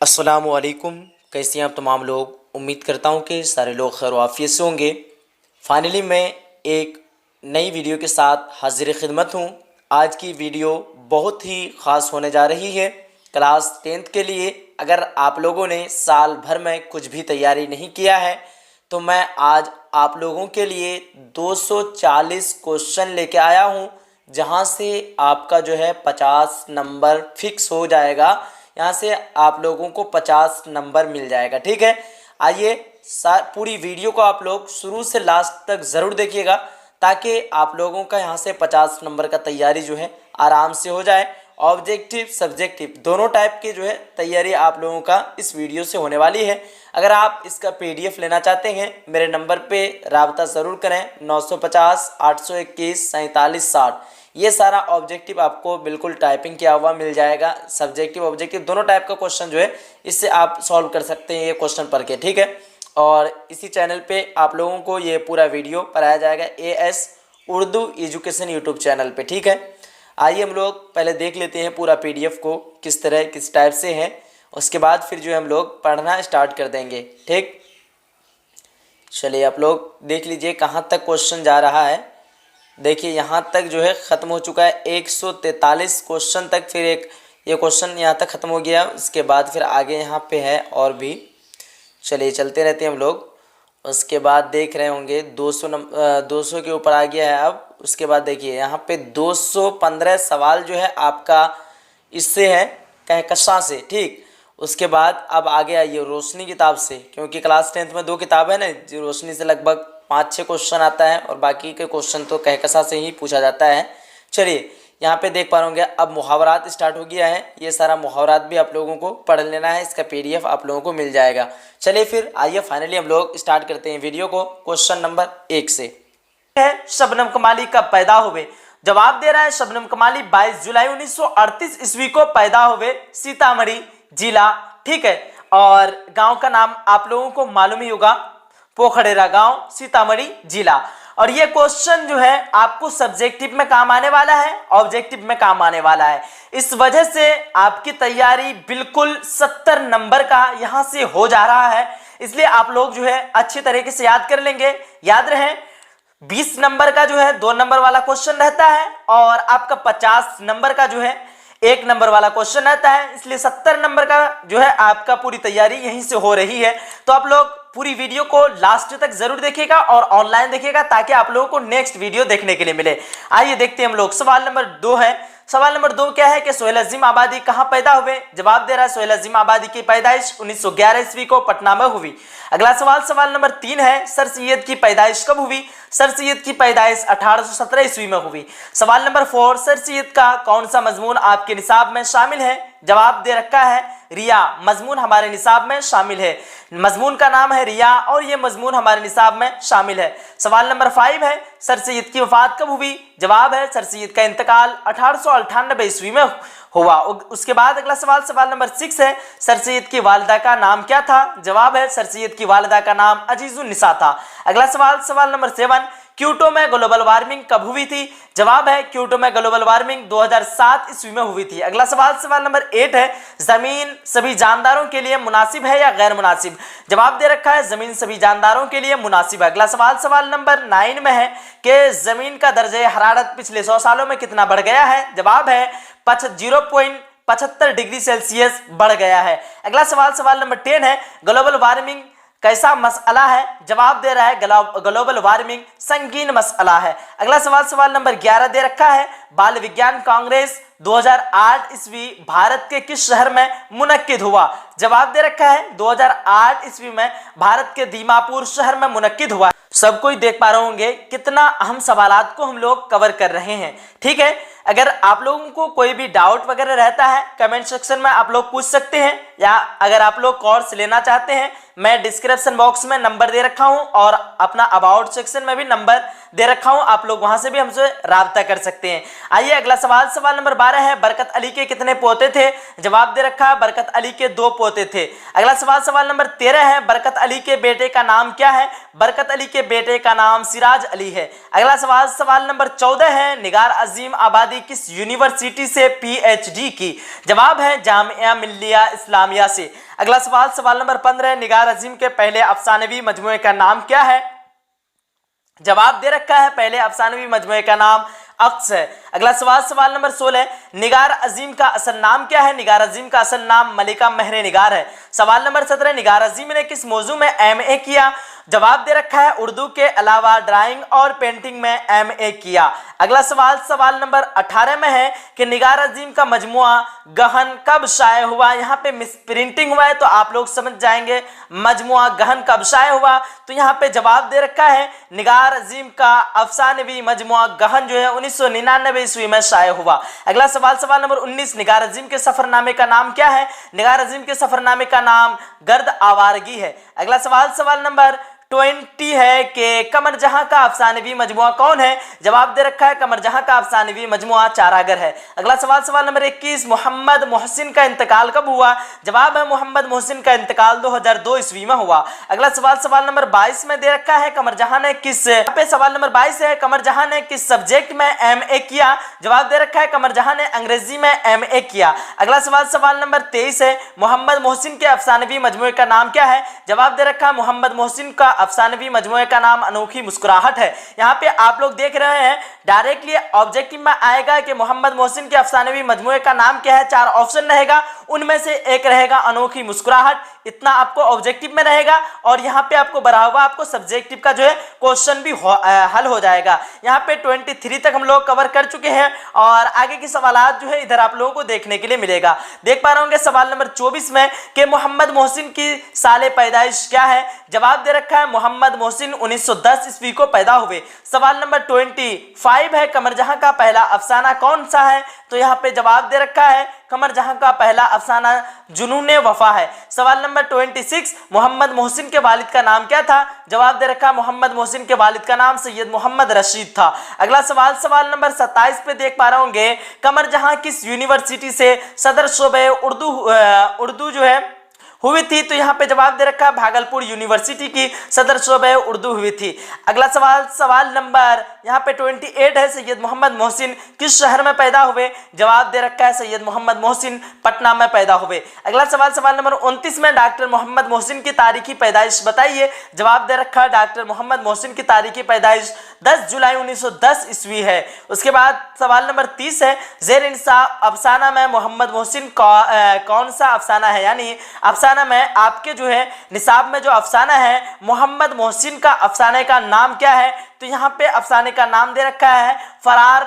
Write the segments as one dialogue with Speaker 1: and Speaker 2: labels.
Speaker 1: अस्सलामुअलैकुम। कैसे हैं आप तमाम लोग। उम्मीद करता हूं कि सारे लोग खैर आफियत से होंगे। फाइनली मैं एक नई वीडियो के साथ हाजिर खिदमत हूं। आज की वीडियो बहुत ही ख़ास होने जा रही है क्लास 10th के लिए। अगर आप लोगों ने साल भर में कुछ भी तैयारी नहीं किया है तो मैं आज आप लोगों के लिए 240 क्वेश्चन लेके आया हूं, जहां से आपका जो है 50 नंबर फिक्स हो जाएगा। यहाँ से आप लोगों को 50 नंबर मिल जाएगा। ठीक है, आइए पूरी वीडियो को आप लोग शुरू से लास्ट तक ज़रूर देखिएगा ताकि आप लोगों का यहाँ से 50 नंबर का तैयारी जो है आराम से हो जाए। ऑब्जेक्टिव सब्जेक्टिव दोनों टाइप की जो है तैयारी आप लोगों का इस वीडियो से होने वाली है। अगर आप इसका PDF लेना चाहते हैं मेरे नंबर पे राब्ता ज़रूर करें 950 821 47 60। ये सारा ऑब्जेक्टिव आपको बिल्कुल टाइपिंग किया हुआ मिल जाएगा। सब्जेक्टिव ऑब्जेक्टिव दोनों टाइप का क्वेश्चन जो है इससे आप सॉल्व कर सकते हैं ये क्वेश्चन पढ़ के। ठीक है, और इसी चैनल पे आप लोगों को ये पूरा वीडियो पढ़ाया जाएगा AS Urdu education YouTube channel पे। ठीक है, आइए हम लोग पहले देख लेते हैं पूरा PDF को किस तरह किस टाइप से है, उसके बाद फिर जो है हम लोग पढ़ना स्टार्ट कर देंगे। ठीक, चलिए आप लोग देख लीजिए कहाँ तक क्वेश्चन जा रहा है। देखिए यहाँ तक जो है ख़त्म हो चुका है 143 क्वेश्चन तक। फिर एक ये क्वेश्चन यहाँ तक ख़त्म हो गया, उसके बाद फिर आगे यहाँ पे है और भी। चलिए चलते रहते हैं हम लोग। उसके बाद देख रहे होंगे 200 के ऊपर आ गया है अब। उसके बाद देखिए यहाँ पे 215 सवाल जो है आपका इससे है कहकशां से। ठीक, उसके बाद अब आगे आइए रोशनी किताब से, क्योंकि क्लास 10th में 2 किताब है ना, जो रोशनी से लगभग 5-6 क्वेश्चन आता है और बाकी के क्वेश्चन तो कहकशां से ही पूछा जाता है। चलिए यहाँ पे देख पा रहे होंगे अब मुहावरात स्टार्ट हो गया है। ये सारा मुहावरात भी आप लोगों को पढ़ लेना है, इसका PDF आप लोगों को मिल जाएगा। चलिए फिर आइए फाइनली हम लोग स्टार्ट करते हैं वीडियो को। क्वेश्चन नंबर 1 से है शबनम कमाली कब पैदा हुए। जवाब दे रहा है शबनम कमाली 22 जुलाई 1938 ईस्वी को पैदा हुए, सीतामढ़ी जिला। ठीक है, और गांव का नाम आप लोगों को मालूम ही होगा, पोखरेरा गांव, सीतामढ़ी जिला। और ये क्वेश्चन जो है आपको सब्जेक्टिव में काम आने वाला है, ऑब्जेक्टिव में काम आने वाला है। इस वजह से आपकी तैयारी बिल्कुल 70 नंबर का यहां से हो जा रहा है, इसलिए आप लोग जो है अच्छी तरीके से याद कर लेंगे। याद रहे 20 नंबर का जो है 2 नंबर वाला क्वेश्चन रहता है और आपका 50 नंबर का जो है 1 नंबर वाला क्वेश्चन रहता है, इसलिए 70 नंबर का जो है आपका पूरी तैयारी यहीं से हो रही है। तो आप लोग पूरी वीडियो को लास्ट तक जरूर देखिएगा और ऑनलाइन देखिएगा ताकि आप लोगों को नेक्स्ट वीडियो देखने के लिए मिले। आइए देखते हैं हम लोग। सवाल नंबर 2 है। सवाल नंबर 2 क्या है कि सोहेल अजीम आबादी कहां पैदा हुए। जवाब दे रहा है सोहेल अजीम आबादी की पैदाइश 1911 ईस्वी को पटना में हुई। अगला सवाल सवाल नंबर 3 है। सर सैयद की पैदाइश कब हुई। सर सैयद की पैदाइश 1817 ईस्वी में हुई। सवाल नंबर 4 सर सैयद का कौन सा मजमून आपके निसाब में शामिल है। जवाब दे रखा है रिया मजमून हमारे निसाब में शामिल है। मजमून का नाम है रिया और ये मजमून हमारे निसाब में शामिल है। सवाल नंबर 5 है। सर सैयद की वफात कब हुई। जवाब है सर सैयद का इंतकाल 1898 ईस्वी में हुआ। उसके बाद अगला सवाल सवाल नंबर 6 है। सर सैयद की वालिदा का नाम क्या था। जवाब है सर सैयद की वालिदा का नाम अजीजुन निसा था। अगला सवाल सवाल नंबर 7 क्योटो में ग्लोबल वार्मिंग कब हुई थी। जवाब है क्योटो में ग्लोबल वार्मिंग 2007 ईस्वी में हुई थी। अगला सवाल सवाल नंबर 8 है। जमीन सभी जानदारों के लिए मुनासिब है या गैर मुनासिब। जवाब दे रखा है जमीन सभी जानदारों के लिए मुनासिब है। अगला सवाल सवाल नंबर 9 में है कि जमीन का दर्जे हरारत पिछले 100 सालों में कितना बढ़ गया है। जवाब है 0.75 डिग्री सेल्सियस बढ़ गया है। अगला सवाल सवाल नंबर 10 है। ग्लोबल वार्मिंग कैसा मसला है। जवाब दे रहा है ग्लोबल वार्मिंग संगीन मसला है। अगला सवाल सवाल नंबर 11 दे रखा है। बाल विज्ञान कांग्रेस 2008 ईस्वी भारत के किस शहर में मुनक्किद हुआ। जवाब दे रखा है 2008 ईस्वी में भारत के दीमापुर शहर में मुनक्किद हुआ। सब कोई देख पा रहे होंगे कितना अहम सवालात को हम लोग कवर कर रहे हैं। ठीक है, अगर आप लोगों को कोई भी डाउट वगैरह रहता है कमेंट सेक्शन में आप लोग पूछ सकते हैं, या अगर आप लोग कोर्स लेना चाहते हैं मैं डिस्क्रिप्शन बॉक्स में नंबर दे रखा हूं और अपना अबाउट सेक्शन में भी नंबर दे रखा हूं, आप लोग वहां से भी हमसे राब्ता कर सकते हैं। आइए अगला सवाल सवाल नंबर 12 है। बरकत अली के कितने पोते थे। जवाब दे रखा है बरकत अली के 2 पोते थे। अगला सवाल सवाल नंबर 13 है। बरकत अली के बेटे का नाम क्या है। बरकत अली के बेटे का नाम सिराज अली है। अगला सवाल सवाल नंबर 14 है। निगार अजीम आबादी अंसारी किस यूनिवर्सिटी से पीएचडी की? जवाब है जामिया मिल्लिया इस्लामिया से। अगला सवाल, सवाल नंबर 15, निगार अजीम के पहले अफसानवी मजमूए का नाम क्या है? जवाब दे रखा है पहले अफसानवी मजमूए का नाम अक्स है। अगला सवाल, सवाल नंबर 16, निगार अजीम का असल नाम क्या है? निगार अजीम का असल नाम मलिका महर निगार है। सवाल नंबर 17, निगार अजीम ने किस मौजू में एमए किया? जवाब दे रखा है उर्दू के अलावा ड्राइंग और पेंटिंग में एमए किया। अगला सवाल, सवाल नंबर 18 में है कि निगार अजीम का मजमुआ गहन कब शाये हुआ? यहाँ पे मिस प्रिंटिंग हुआ है तो आप लोग समझ जाएंगे मजमुआ गहन कब शाये हुआ। तो यहाँ पे जवाब दे रखा है निगार अजीम का अफसानवी मजमुआ गहन जो है 1999 ईस्वी में शाये हुआ। अगला सवाल, सवाल नंबर 19, निगार अजीम के सफरनामे का नाम क्या है? निगार अजीम के सफरनामे का नाम गर्द आवारगी है। अगला सवाल, सवाल नंबर 20 है कि कमर जहां का अफसानवी मजमुआ कौन है? जवाब दे रखा है कमर जहां का अफसानवी मजमुआ चारागर है। अगला सवाल, सवाल नंबर 21, मोहम्मद मोहसिन का इंतकाल कब हुआ? जवाब है मोहम्मद मोहसिन का इंतकाल 2002 ईस्वी में हुआ। अगला सवाल, सवाल नंबर 22 में दे रखा है कमर जहां ने किस सवाल नंबर 22 है कमर जहां ने किस सब्जेक्ट में एमए किया? जवाब दे रखा है कमर जहां ने अंग्रेजी में एमए किया। अगला सवाल, सवाल नंबर 23 है मोहम्मद मोहसिन के अफसानवी मजमुए का नाम क्या है? जवाब दे रखा है मोहम्मद मोहसिन का अफसानवी मजमुए का नाम अनोखी मुस्कुराहट है। यहाँ पे आप लोग देख रहे हैं डायरेक्टली ऑब्जेक्टिव में आएगा कि मोहम्मद मोहसिन के अफसानवी मजमुए का नाम क्या है। 4 ऑप्शन रहेगा, उनमें से एक रहेगा अनोखी मुस्कुराहट। इतना आपको ऑब्जेक्टिव में रहेगा और यहाँ पे आपको बरा हुआ आपको सब्जेक्टिव का जो है क्वेश्चन भी हल हो जाएगा। यहाँ पे 23 तक हम लोग कवर कर चुके हैं और आगे की सवालात जो है इधर आप लोगों को देखने के लिए मिलेगा। देख पा रहे होंगे सवाल नंबर 24 में कि मोहम्मद मोहसिन की साले पैदाइश क्या है? जवाब दे रखा है मोहम्मद मोहसिन 1910 ईस्वी को पैदा हुए। सवाल नंबर 25 है कमर जहां का पहला अफसाना कौन सा है? तो यहाँ पे जवाब दे रखा है कमर जहां का पहला अफसाना जुनूने वफा है। सवाल नंबर 26, मोहम्मद मोहसिन के वालिद का नाम क्या था? जवाब दे रखा मोहम्मद मोहसिन के वालिद का नाम सैयद मोहम्मद रशीद था। अगला सवाल, सवाल नंबर 27 पे देख पा रहे होंगे कमर जहां किस यूनिवर्सिटी से सदर शोबे उर्दू जो है हुई थी? तो यहाँ पे जवाब दे रखा है भागलपुर यूनिवर्सिटी की सदर शोबे उर्दू हुई थी। अगला सवाल, सवाल नंबर यहाँ पे 28 है सैयद मोहम्मद मोहसिन किस शहर में पैदा हुए? जवाब दे रखा है सैयद मोहम्मद मोहसिन पटना में पैदा हुए। अगला सवाल, सवाल नंबर 29 में डॉक्टर मोहम्मद मोहसिन की तारीखी पैदाइश बताइए। जवाब दे रखा है डॉक्टर मोहम्मद मोहसिन की तारीखी पैदाइश 10 जुलाई 1910 ईस्वी है। उसके बाद सवाल नंबर 30 है जेर इंसाफ अफसाना में मोहम्मद मोहसिन कौन सा अफसाना है? यानी अफसाना में आपके जो है निसाब में जो अफसाना है मोहम्मद मोहसिन का अफसाने का नाम क्या है? तो यहाँ पे अफसाने का नाम दे रखा है फरार।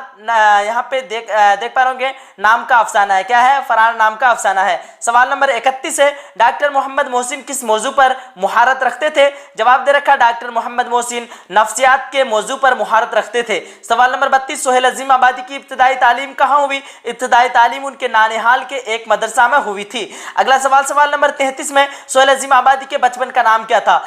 Speaker 1: यहाँ पे देख पा रहे होंगे नाम का अफसाना है, क्या है? फरार नाम का अफसाना है। सवाल नंबर 31 है डॉक्टर मोहम्मद मोहसिन किस मौजू पर मुहारत रखते थे? जवाब दे रखा डॉक्टर मोहम्मद मोहसिन नफ्सियात के मौजू पर मुहारत रखते थे। सवाल नंबर 32, सोहेल अजीम आबादी की इब्तदाई तालीम कहाँ हुई? इब्तदाई तालीम उनके नानिहाल के एक मदरसा में हुई थी। अगला सवाल, सवाल नंबर 33 में सोहेल अजीम आबादी के बचपन का नाम क्या था?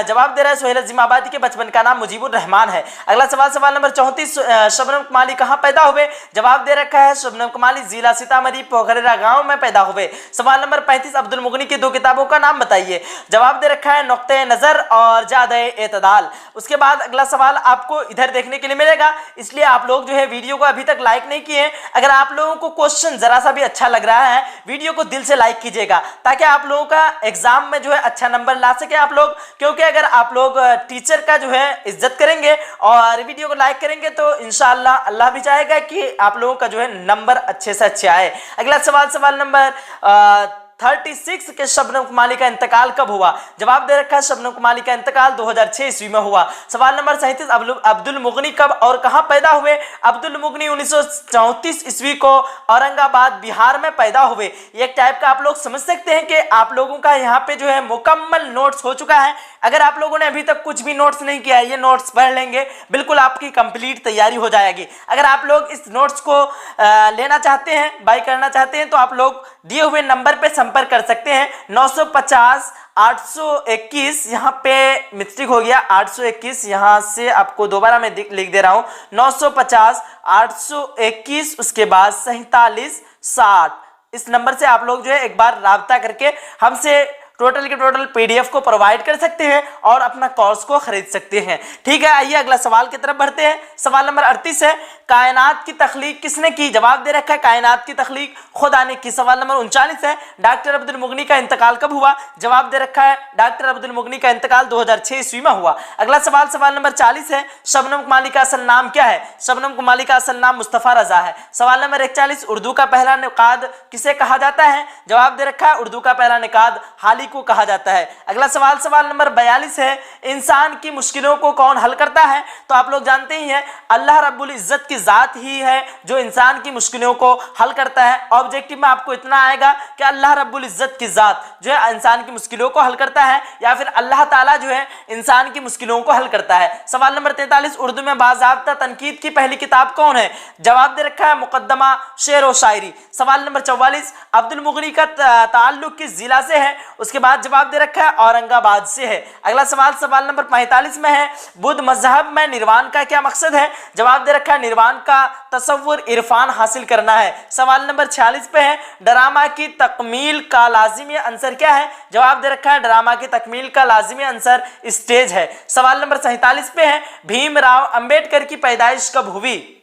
Speaker 1: जवाब दे रहा है सोहेल अजीम आबादी के बचपन का नाम मुजीबुर रहमान है। अगला सवाल, सवाल नंबर 34, शबनम कमाली कहाँ पैदा हुए? जवाब दे रखा है शबनम कमाली जिला सीतामढ़ी पोखरेरा गांव में पैदा हुए। सवाल नंबर 35, अब्दुल मुगनी की 2 किताबों का नाम बताइए। जवाब दे रखा है नुक्ते नजर और जादे एतदाल। उसके बाद अगला सवाल आपको इधर देखने के लिए मिलेगा, इसलिए आप लोग जो है वीडियो को अभी तक लाइक नहीं किए। अगर आप लोगों को क्वेश्चन जरा सा भी अच्छा लग रहा है वीडियो को दिल से लाइक कीजिएगा ताकि आप लोगों का एग्जाम में जो है अच्छा नंबर ला सके आप लोग। क्योंकि अगर आप लोग टीचर का जो है इज्जत करेंगे और वीडियो को लाइक करेंगे तो इंशाअल्लाह अल्लाह भी चाहेगा कि आप लोगों का जो है नंबर अच्छे से अच्छे आए। अगला सवाल, सवाल नंबर 36 के शबनम कमाली का इंतकाल कब हुआ? जवाब दे रखा है शबनम कमाली का इंतकाल 2006 ईस्वी में हुआ। सवाल नंबर 37, अब्दुल मुगनी कब और कहां पैदा हुए? अब्दुल मुगनी 1934 ईस्वी को औरंगाबाद बिहार में पैदा हुए। एक टाइप का आप लोग समझ सकते हैं कि आप लोगों का यहाँ पे जो है मुकम्मल नोट्स हो चुका है। अगर आप लोगों ने अभी तक कुछ भी नोट्स नहीं किया है ये नोट्स पढ़ लेंगे बिल्कुल आपकी कंप्लीट तैयारी हो जाएगी। अगर आप लोग इस नोट्स को लेना चाहते हैं, बाय करना चाहते हैं तो आप लोग दिए हुए नंबर पे संपर्क कर सकते हैं 950 821। यहाँ पे मिस्टेक हो गया 821, यहाँ से आपको दोबारा मैं लिख दे रहा हूँ 950 821 उसके बाद 47 60। इस नंबर से आप लोग जो है एक बार राब्ता करके हमसे टोटल के टोटल PDF को प्रोवाइड कर सकते हैं और अपना कोर्स को खरीद सकते हैं। ठीक है, आइए अगला सवाल की तरफ बढ़ते हैं। सवाल नंबर 38 है, कायनात की तख्लीक किसने की? जवाब दे रखा है कायनात की तख्लीक खुदा ने की। सवाल नंबर 39 है, डॉक्टर अब्दुल मुगनी का इंतकाल कब हुआ? जवाब दे रखा है डॉक्टर अब्दुल मुगनी का इंतकाल 2006 ईस्वी में हुआ। अगला सवाल सवाल नंबर 40 है, शबनम कुमारी का असल नाम क्या है? शबनम कुमारी का असल नाम मुस्तफ़ा रजा है। सवाल नंबर 41, उर्दू का पहला निकाद किसे कहा जाता है? जवाब दे रखा है उर्दू का पहला निकाद हाली को कहा जाता है। अगला सवाल सवाल नंबर 42 है, इंसान की मुश्किलों को कौन हल करता है? तो आप लोग जानते ही हैं अल्लाह रब्बुल इज्जत की जात ही है जो इंसान की मुश्किलों को हल करता है। ऑब्जेक्टिव में आपको इतना आएगा कि अल्लाह रब्बुल इज्जत की जात जो है इंसान की मुश्किलों को हल करता है या फिर अल्लाह ताला जो है इंसान की मुश्किलों को हल करता है। सवाल नंबर 43, उर्दू में बाज़ाब्ता तनकीद की पहली किताब कौन है? जवाब दे रखा है मुकद्दमा शेर व शायरी। सवाल नंबर 44, अब्दुल मुगनी का ताल्लुक किस जिला से है? उसके बाद जवाब दे रखा है औरंगाबाद से है। अगला सवाल सवाल नंबर 45 में है, बुद्ध मजहब में निर्वाण का क्या मकसद है? जवाब दे रखा है निर्वाण का तसव्वुर इरफान हासिल करना है। सवाल नंबर 46 पे है, ड्रामा की तकमील का लाजिमी अंसर क्या है? जवाब दे रखा है ड्रामा की तकमील का लाजिमी अंसर स्टेज है। सवाल नंबर 47 पे है, भीमराव अंबेडकर की पैदाइश कब हुई?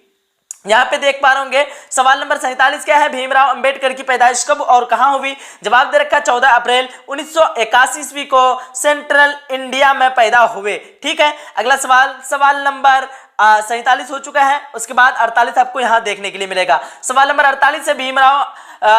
Speaker 1: यहाँ पे देख पा रहे होंगे सवाल नंबर 47 क्या है, भीमराव अंबेडकर की पैदाइश कब और कहाँ हुई? जवाब दे रखा 14 अप्रैल 1981 ईस्वी को सेंट्रल इंडिया में पैदा हुए। ठीक है, अगला सवाल सवाल नंबर 47 हो चुका है। उसके बाद 48 आपको यहाँ देखने के लिए मिलेगा। सवाल नंबर 48 है,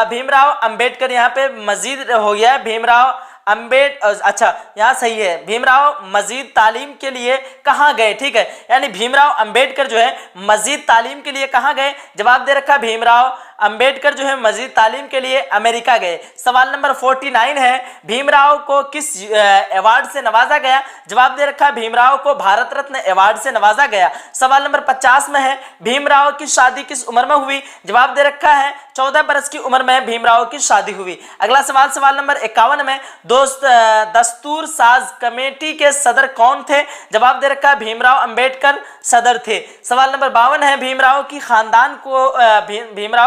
Speaker 1: भीमराव अंबेडकर, यहाँ पे मजीद हो गया है भीमराव अच्छा यहाँ सही है, भीमराव मजीद तालीम के लिए कहाँ गए? ठीक है, यानी भीमराव अंबेडकर जो है मजीद तालीम के लिए कहाँ गए? जवाब दे रखा भीमराव अंबेडकर जो है मजीद तालीम के लिए अमेरिका गए। सवाल नंबर 49 है, भीमराव को किस अवार्ड से नवाजा गया? जवाब दे रखा भीमराव को भारत रत्न अवार्ड से नवाजा गया। सवाल नंबर 50 में है, भीमराव की शादी किस उम्र में हुई? जवाब दे रखा है 14 बरस की उम्र में भीमराव की शादी हुई। अगला सवाल सवाल नंबर 51 में, दस्तूर साज कमेटी के सदर कौन थे? जवाब दे रखा भीमराव अंबेडकर सदर थे। सवाल नंबर 52 है, भीमराव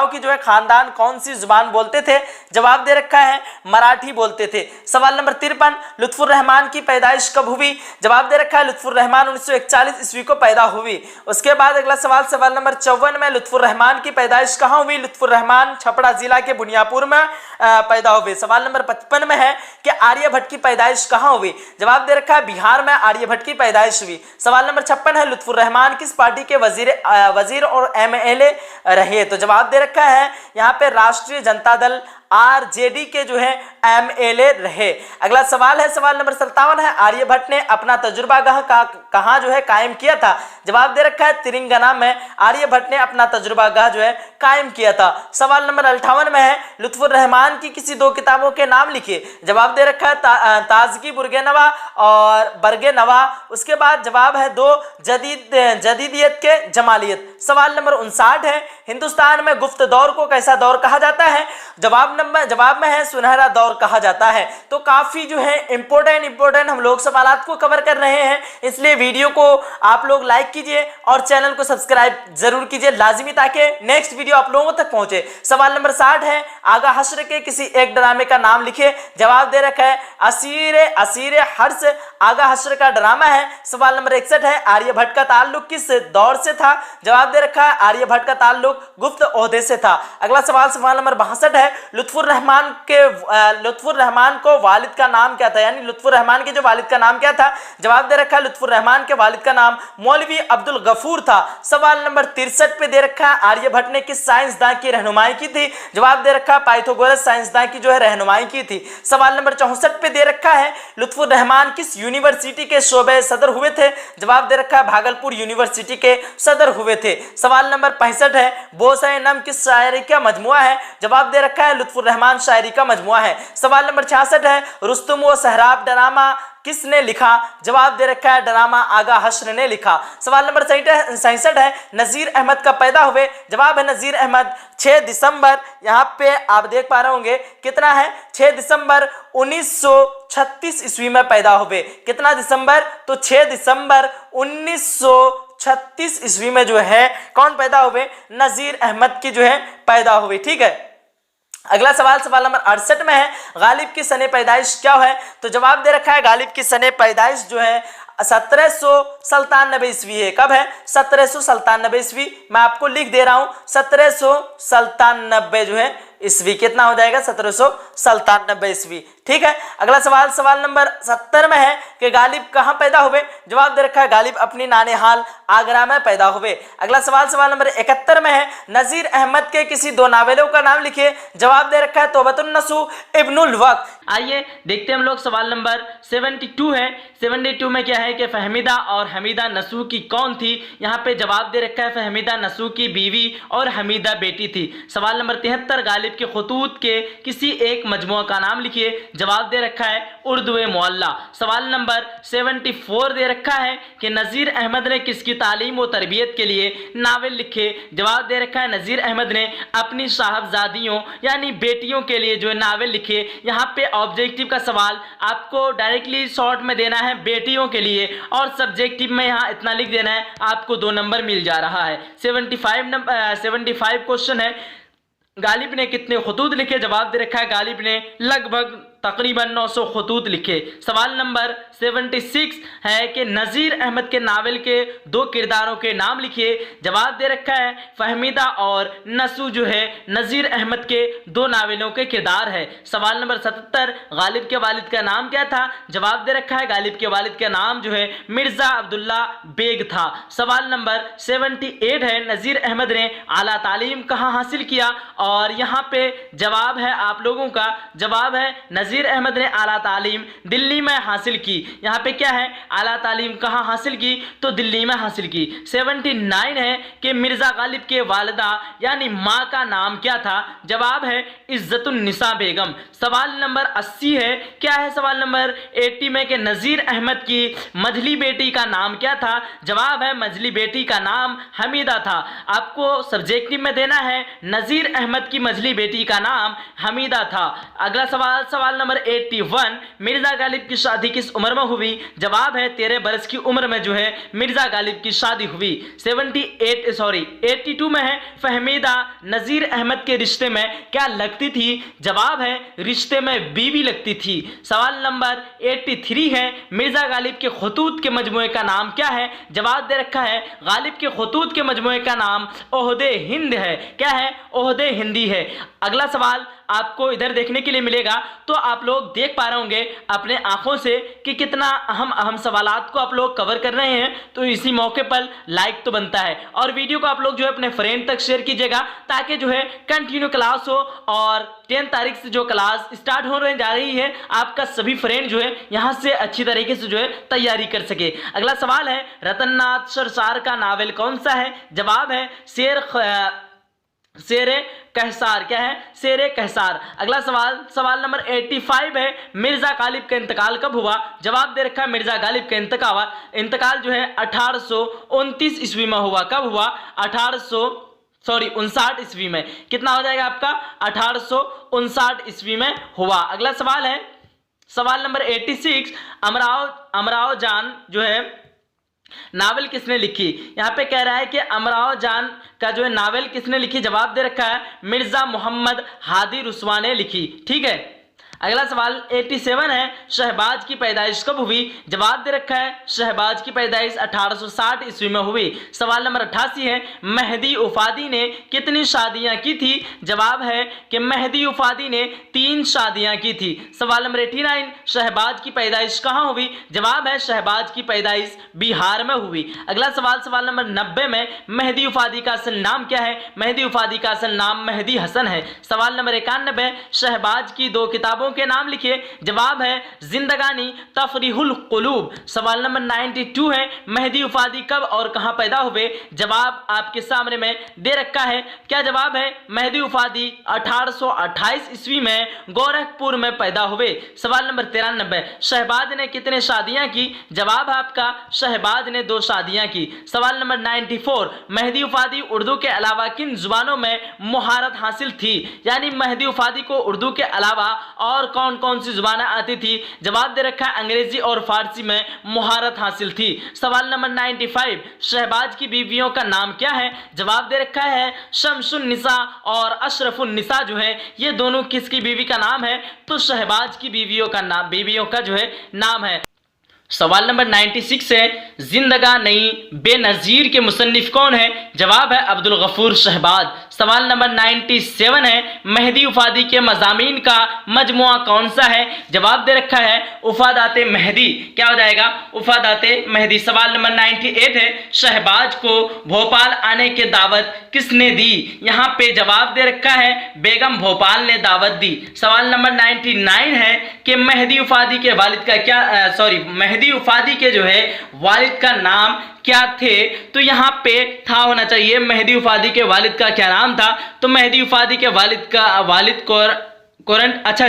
Speaker 1: की जो है खानदान कौन सी जुबान बोलते थे? जवाब दे रखा है मराठी बोलते थे। सवाल नंबर 53, लुत्फुर रहमान की पैदाइश कब हुई? जवाब दे रखा है लुत्फुर रहमान 1941 ईस्वी को पैदा हुई। उसके बाद अगला सवाल सवाल नंबर 54 में, लुत्फुर रहमान की पैदाइश कहाँ हुई? लुत्फुर रहमान छपरा जिला के बुनियापुर में पैदा हुए। सवाल नंबर 55 में है कि आर्यभट्ट की पैदाइश कहाँ हुई? जवाब दे रखा है बिहार में आर्यभट्ट की पैदाइश हुई। सवाल नंबर 56 है, लुत्फुर रहमान किस पार्टी के वजीर और MLA रहे? तो जवाब दे रखा है यहाँ पे राष्ट्रीय जनता दल RJD के जो है MLA रहे। अगला सवाल है सवाल नंबर 57 है, आर्यभट्ट ने अपना तजुर्बागाह कहाँ जो है कायम किया था? जवाब दे रखा है तेलंगाना में आर्यभट्ट ने अपना तजुर्बागाह जो है कायम किया था। सवाल नंबर 58 में है, लुत्फुर रहमान की किसी दो किताबों के नाम लिखिए। जवाब दे रखा है ताजगी बुर्गे नवा और बरगे नवा। उसके बाद जवाब है दो जदीदियत के जमालियत। सवाल नंबर 59 है, हिंदुस्तान में गुफ्त दौर को कैसा दौर कहा जाता है? जवाब में है सुनहरा दौर कहा जाता है। तो काफी जो है इंपोर्टेंट हम लोग सवालात को कवर कर रहे हैं, इसलिए वीडियो को आप लोग लाइक कीजिए और चैनल को सब्सक्राइब जरूर कीजिए लाजिमी, ताकि नेक्स्ट वीडियो आप लोगों तक पहुंचे। सवाल नंबर 60 है, आगा हश्र के किसी एक ड्रामे का नाम लिखिए। जवाब दे रखा है असीर हर्ष आगा हश्र का ड्रामा है। सवाल नंबर 61 है, आर्यभट्ट का ताल्लुक किस दौर से था? जवाब दे रखा है आर्यभट्ट का ताल्लुक गुप्त ओहदे से था। अगला सवाल सवाल नंबर 62 है, लुत्फुर रहमान को वालिद का नाम क्या था? यानी लुत्फुर रहमान के जो वालिद का नाम क्या था? जवाब दे रखा है लुत्फुर रहमान के वालिद का नाम मौलवी अब्दुल गफूर था। सवाल नंबर 63 पे दे रखा है, आर्यभट्ट ने किस साइंसदान की रहनुमाई की थी? जवाब दे रखा है पाइथागोरस साइंसदान की जो है रहनुमाई की थी। सवाल नंबर 64 पे दे रखा है, लुत्फुर रहमान किस यूनिवर्सिटी के शोबे सदर हुए थे? जवाब दे रखा है भागलपुर यूनिवर्सिटी के सदर हुए थे। सवाल नंबर 65 है, बोस-ए-नम किस शायरी का मजमुआ है? जवाब दे रखा है लुत्फुर रहमान शायरी का मजमुआ है। सवाल नंबर 66 है, रुस्तुम व सहराब ड्रामा किसने लिखा? जवाब दे रखा है ड्रामा आगा हश्र ने लिखा। सवाल नंबर 67 है, नज़ीर अहमद कब पैदा हुए? जवाब है नज़ीर अहमद 6 दिसंबर, यहाँ पे आप देख पा रहे होंगे कितना है, 6 दिसंबर 1936 ईस्वी में पैदा हुए। कितना दिसंबर? तो 6 दिसंबर 1936 ईस्वी में जो है कौन पैदा हुए? नज़ीर अहमद की जो है पैदा हुए। ठीक है, अगला सवाल सवाल नंबर 68 में है, गालिब की सने पैदाइश क्या है? तो जवाब दे रखा है गालिब की सने पैदाइश जो है 1797 ईस्वी है। कब है? 1797 ईस्वी। मैं आपको लिख दे रहा हूं 1797 जो है ईस्वी। कितना हो जाएगा? 1797 ईस्वी। ठीक है। अगला सवाल सवाल नंबर 70 में है कि गालिब कहाँ पैदा हुए? जवाब दे रखा है गालिब अपनी नानेहाल आगरा में पैदा हुए। अगला सवाल सवाल नंबर 71 में है, नजीर अहमद के किसी दो नावलों का नाम लिखिए। जवाब दे रखा है तौबतुन नसूह इब्नुल वक्त। आइए देखते हैं हम लोग सवाल नंबर 72 है। 72 में क्या है कि फहमीदा और हमीदा नसूह की कौन थी? यहाँ पे जवाब दे रखा है फहमीदा नसूह की बीवी और हमीदा बेटी थी। सवाल नंबर 73, गालिब के खतूत के किसी एक मजमुआ का नाम लिखिए। जवाब दे रखा है उर्दू मुअल्ला। सवाल नंबर 74 दे रखा है कि नज़ीर अहमद ने किसकी तालीम व तरबियत के लिए नावल लिखे। जवाब दे रखा है नज़ीर अहमद ने अपनी साहबजादियों यानी बेटियों के लिए जो है नावल लिखे। यहाँ पे ऑब्जेक्टिव का सवाल आपको डायरेक्टली शॉर्ट में देना है बेटियों के लिए, और सब्जेक्टिव में यहाँ इतना लिख देना है, आपको 2 नंबर मिल जा रहा है। 75 क्वेश्चन है, गालिब ने कितने खतूत लिखे? जवाब दे रखा है गालिब ने लगभग तकरीबन 900 खतूत लिखे। सवाल नंबर 76 है कि नज़ीर अहमद के नावल के 2 किरदारों के नाम लिखिए। जवाब दे रखा है फहमीदा और नसूह जो है नज़ीर अहमद के 2 नावलों के किरदार है। सवाल नंबर 77, गालिब के वालिद का नाम क्या था? जवाब दे रखा है गालिब के वालिद का नाम जो है मिर्ज़ा अब्दुल्ला बेग था। सवाल नंबर 78 है, नज़ीर अहमद ने आला तालीम कहाँ हासिल किया? और यहाँ पे जवाब है आप लोगों का, जवाब है नज़ीर अहमद ने आला तालीम दिल्ली में हासिल की। यहाँ पे क्या है? आला तालीम कहाँ हासिल की? तो दिल्ली में हासिल की। 79 है कि मिर्ज़ा गालिब के वालिदा यानी माँ का नाम क्या था? जवाब है इज्जतुन्निसा बेगम। सवाल नंबर 80 है, क्या है सवाल नंबर 80 में कि नज़ीर अहमद की मझली बेटी का नाम क्या था? जवाब है मझली बेटी का नाम हमीदा था। आपको सब्जेक्टिव में देना है नज़ीर अहमद की मझली बेटी का नाम हमीदा था। अगला सवाल सवाल नंबर 81, मिर्ज़ा गालिब की शादी किस उम्र में हुई? जवाब है 13 बरस की उम्र में जो है मिर्ज़ा गालिब की शादी हुई। 82 में है, फहमीदा नज़ीर अहमद के रिश्ते में क्या लगती थी? जवाब है रिश्ते में बीवी लगती थी। सवाल नंबर 83 है, मिर्ज़ा गालिब के खतूत के मजमुए का नाम क्या है? जवाब दे रखा है गालिब के खतूत के मजमुए का नाम ओहदे हिंद है। क्या है? ओहदे हिंदी है। अगला सवाल आपको इधर देखने के लिए मिलेगा, तो आप लोग देख पा रहे होंगे अपने आंखों से कि कितना अहम सवालात को आप लोग कवर कर रहे हैं। तो इसी मौके पर लाइक तो बनता है, और वीडियो को आप लोग जो है अपने फ्रेंड तक शेयर कीजिएगा, ताकि जो है कंटिन्यू क्लास हो, और 10 तारीख से जो क्लास स्टार्ट होने जा रही है आपका सभी फ्रेंड जो है यहाँ से अच्छी तरीके से जो है तैयारी कर सके। अगला सवाल है, रतननाथ सरसार का नावल कौन सा है? जवाब है शेर कहसार। क्या है? शेर कहसार। अगला सवाल सवाल नंबर 85 है, मिर्ज़ा गालिब का इंतकाल कब हुआ? जवाब दे रखा है मिर्ज़ा गालिब का इंतकाल जो है 1829 ईस्वी में हुआ। कब हुआ? 59 ईस्वी में। कितना हो जाएगा आपका? 1859 ईस्वी में हुआ। अगला सवाल है सवाल नंबर 86, अमराव जान जो है नावल किसने लिखी? यहाँ पे कह रहा है कि अमराव जान का जो है नावल किसने लिखी? जवाब दे रखा है मिर्ज़ा मोहम्मद हादी रुस्वा ने लिखी। ठीक है। अगला सवाल 87 है, शहबाज की पैदाइश कब हुई? जवाब दे रखा है शहबाज की पैदाइश 1860 ईस्वी में हुई। सवाल नंबर 88 है, मेहदी उफादी ने कितनी शादियां की थी? जवाब है कि मेहदी उफादी ने 3 शादियां की थी। सवाल नंबर 89, शहबाज की पैदाइश कहाँ हुई? जवाब है शहबाज की पैदाइश बिहार में हुई। अगला सवाल सवाल नंबर 90 में, मेहदी उफादी का असल नाम क्या है? मेहदी उफादी का असल नाम मेहदी हसन है। सवाल नंबर 91, शहबाज की 2 किताबों के नाम लिखिए। जवाब है जिंदगानी तफरीहुल कुलूब। सवाल नंबर 92 है, मेहदी उफादी कब और कहां पैदा हुए? जवाब आपके सामने में दे रखा है। क्या जवाब है? मेहदी उफादी 1828 ईस्वी में गोरखपुर में पैदा हुए। सवाल नंबर 93, शहबाज ने कितने शादियां की? जवाब आपका शहबाज ने 2 शादियां की। सवाल नंबर 94, मेहदी उफादी उर्दू के अलावा किन जुबानों में मुहारत हासिल थी? यानी मेहदी उफादी को उर्दू के अलावा और और कौन कौन सी जुबानें आती थी? जवाब दे रखा है अंग्रेजी और फारसी में मुहारत हासिल थी। सवाल नंबर 95, शहबाज की बीवियों का नाम क्या है? जवाब दे रखा है शमसुन निसा और अशरफुन निसा जो है ये दोनों किसकी बीवी का नाम है? तो शहबाज की बीवियों का जो है नाम है। सवाल नंबर 96 है, जिंदगा नई बेनज़ीर के मुसन्निफ कौन है? जवाब है अब्दुल गफूर शहबाज। सवाल नंबर 97 है, मेहदी उफादी के मज़ामीन का मजमुआ कौन सा है? जवाब दे रखा है उफादाते मेहदी। क्या हो जाएगा? उफादाते मेहदी। सवाल नंबर 98 है, शहबाज को भोपाल आने की दावत किसने दी? यहाँ पे जवाब दे रखा है बेगम भोपाल ने दावत दी। सवाल नंबर 99 है कि मेहदी उफादी के वालिद का मेहदी उफादी के जो है वालिद का नाम क्या थे? तो यहाँ पे था होना चाहिए मेहदी उफादी के वालिद का क्या नाम था? तो मेहदी उफादी के वालिद कोरंट अच्छा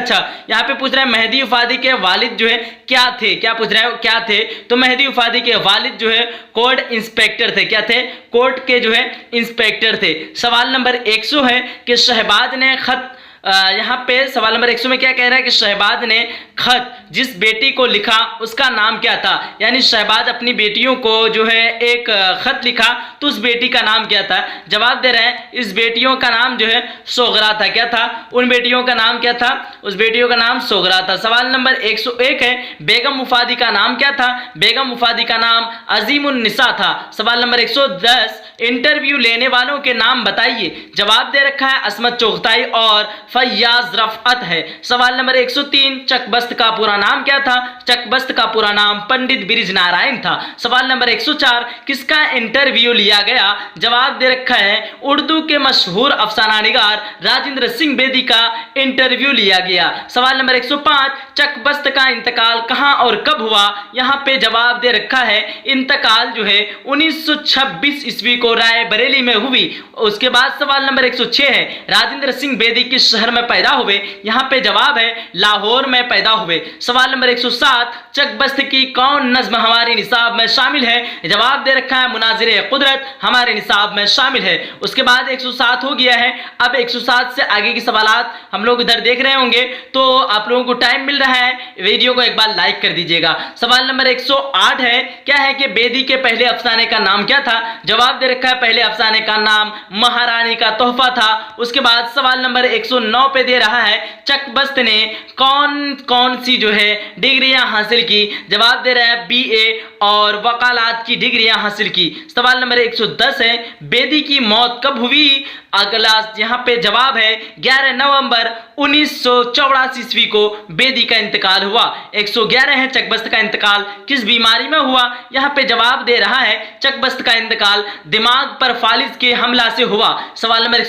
Speaker 1: यहाँ पे पूछ रहा है मेहदी उफादी के वालिद जो है क्या थे? क्या पूछ रहा है क्या थे? तो मेहदी उफादी के वालिद जो है कोर्ट इंस्पेक्टर थे। क्या थे? कोर्ट के जो है इंस्पेक्टर थे। सवाल नंबर 100 है कि शहबाज ने खत यहाँ पे सवाल नंबर 100 में क्या कह रहा है कि शहबाज ने खत जिस बेटी को लिखा उसका नाम क्या था? यानी शहबाज अपनी बेटियों को जो है एक खत लिखा तो उस बेटी का नाम क्या था? जवाब दे रहे हैं इस बेटियों का नाम जो है सोगरा था। क्या था? उन बेटियों का नाम क्या था? उस बेटियों का नाम सोगरा था। सवाल नंबर 101 है, बेगम मुफादी का नाम क्या था? बेगम मुफादी का नाम अजीमुन निसा था। सवाल नंबर 110, इंटरव्यू लेने वालों के नाम बताइए। जवाब दे रखा है असमत चोगताई और फैयाज रफअत है। सवाल नंबर 103, चकबस्त का पूरा नाम क्या था? चकबस्त का पूरा नाम पंडित बिरिज नारायण था। सवाल नंबर 104, किसका इंटरव्यू लिया गया? जवाब दे रखा है उर्दू के मशहूर अफसाना निगार राजेंद्र सिंह बेदी का इंटरव्यू लिया गया। सवाल नंबर 105, चकबस्त का इंतकाल कहां और कब हुआ? यहां पे जवाब दे रखा है इंतकाल जो है 1926 ईस्वी को रायबरेली में हुई। उसके बाद सवाल नंबर 106 है, राजेंद्र सिंह बेदी किस शहर में पैदा हुए? यहाँ पे जवाब है लाहौर में पैदा हुए। सवाल नंबर 107, चकबस्त की कौन नज्म हमारे निसाब में शामिल है? जवाब दे रखा है मुनाजिरे कुदरत हमारे निसाब में शामिल है। उसके बाद 107 हो गया है। अब 107 से आगे के सवालात हम लोग इधर देख रहे होंगे तो आप लोगों को टाइम मिल रहा है, वीडियो को एक बार लाइक कर दीजिएगा। सवाल नंबर 108 है, क्या है कि बेदी के पहले अफसाने का नाम क्या था? जवाब दे रखा है पहले अफसाने का नाम महारानी का तोहफा था। उसके बाद सवाल नंबर 109 पे दे रहा है चकबस्त ने कौन कौन सी जो है डिग्रियां हासिल की? जवाब दे रहा है BA और वकालत की डिग्रियां हासिल की। सवाल नंबर 110 है, बेदी की मौत कब हुई? अगला यहाँ पे जवाब है 11 नवंबर 1984 ईस्वी को बेदी का इंतकाल हुआ। 111 है, चकबस्त का इंतकाल किस बीमारी में हुआ? यहाँ पे जवाब दे रहा है चकबस्त का इंतकाल दिमाग पर फालिज के हमला से हुआ। सवाल नंबर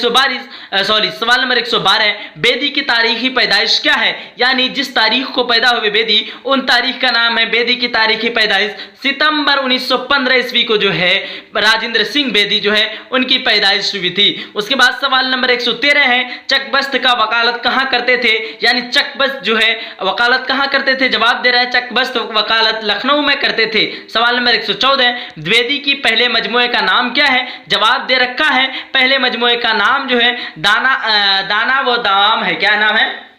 Speaker 1: 112, बेदी की तारीखी पैदाइश क्या है? यानी जिस तारीख को पैदा हुए बेदी उन तारीख का नाम है बेदी की तारीखी पैदाइश सितंबर 1915 ईस्वी को जो है राजेंद्र सिंह बेदी जो है उनकी पैदाइश हुई थी। उसके बाद सवाल नंबर 113 है, चकबस्त का वकालत कहां करते थे? यानी चकबस्त जो है वकालत कहां करते थे? जवाब दे रहा है चकबस्त वकालत लखनऊ में करते थे। सवाल नंबर 114, बेदी की पहले मजमुए का नाम क्या है? जवाब दे रखा है पहले मजमुए का नाम जो है दाना वो दाम है। क्या नाम है?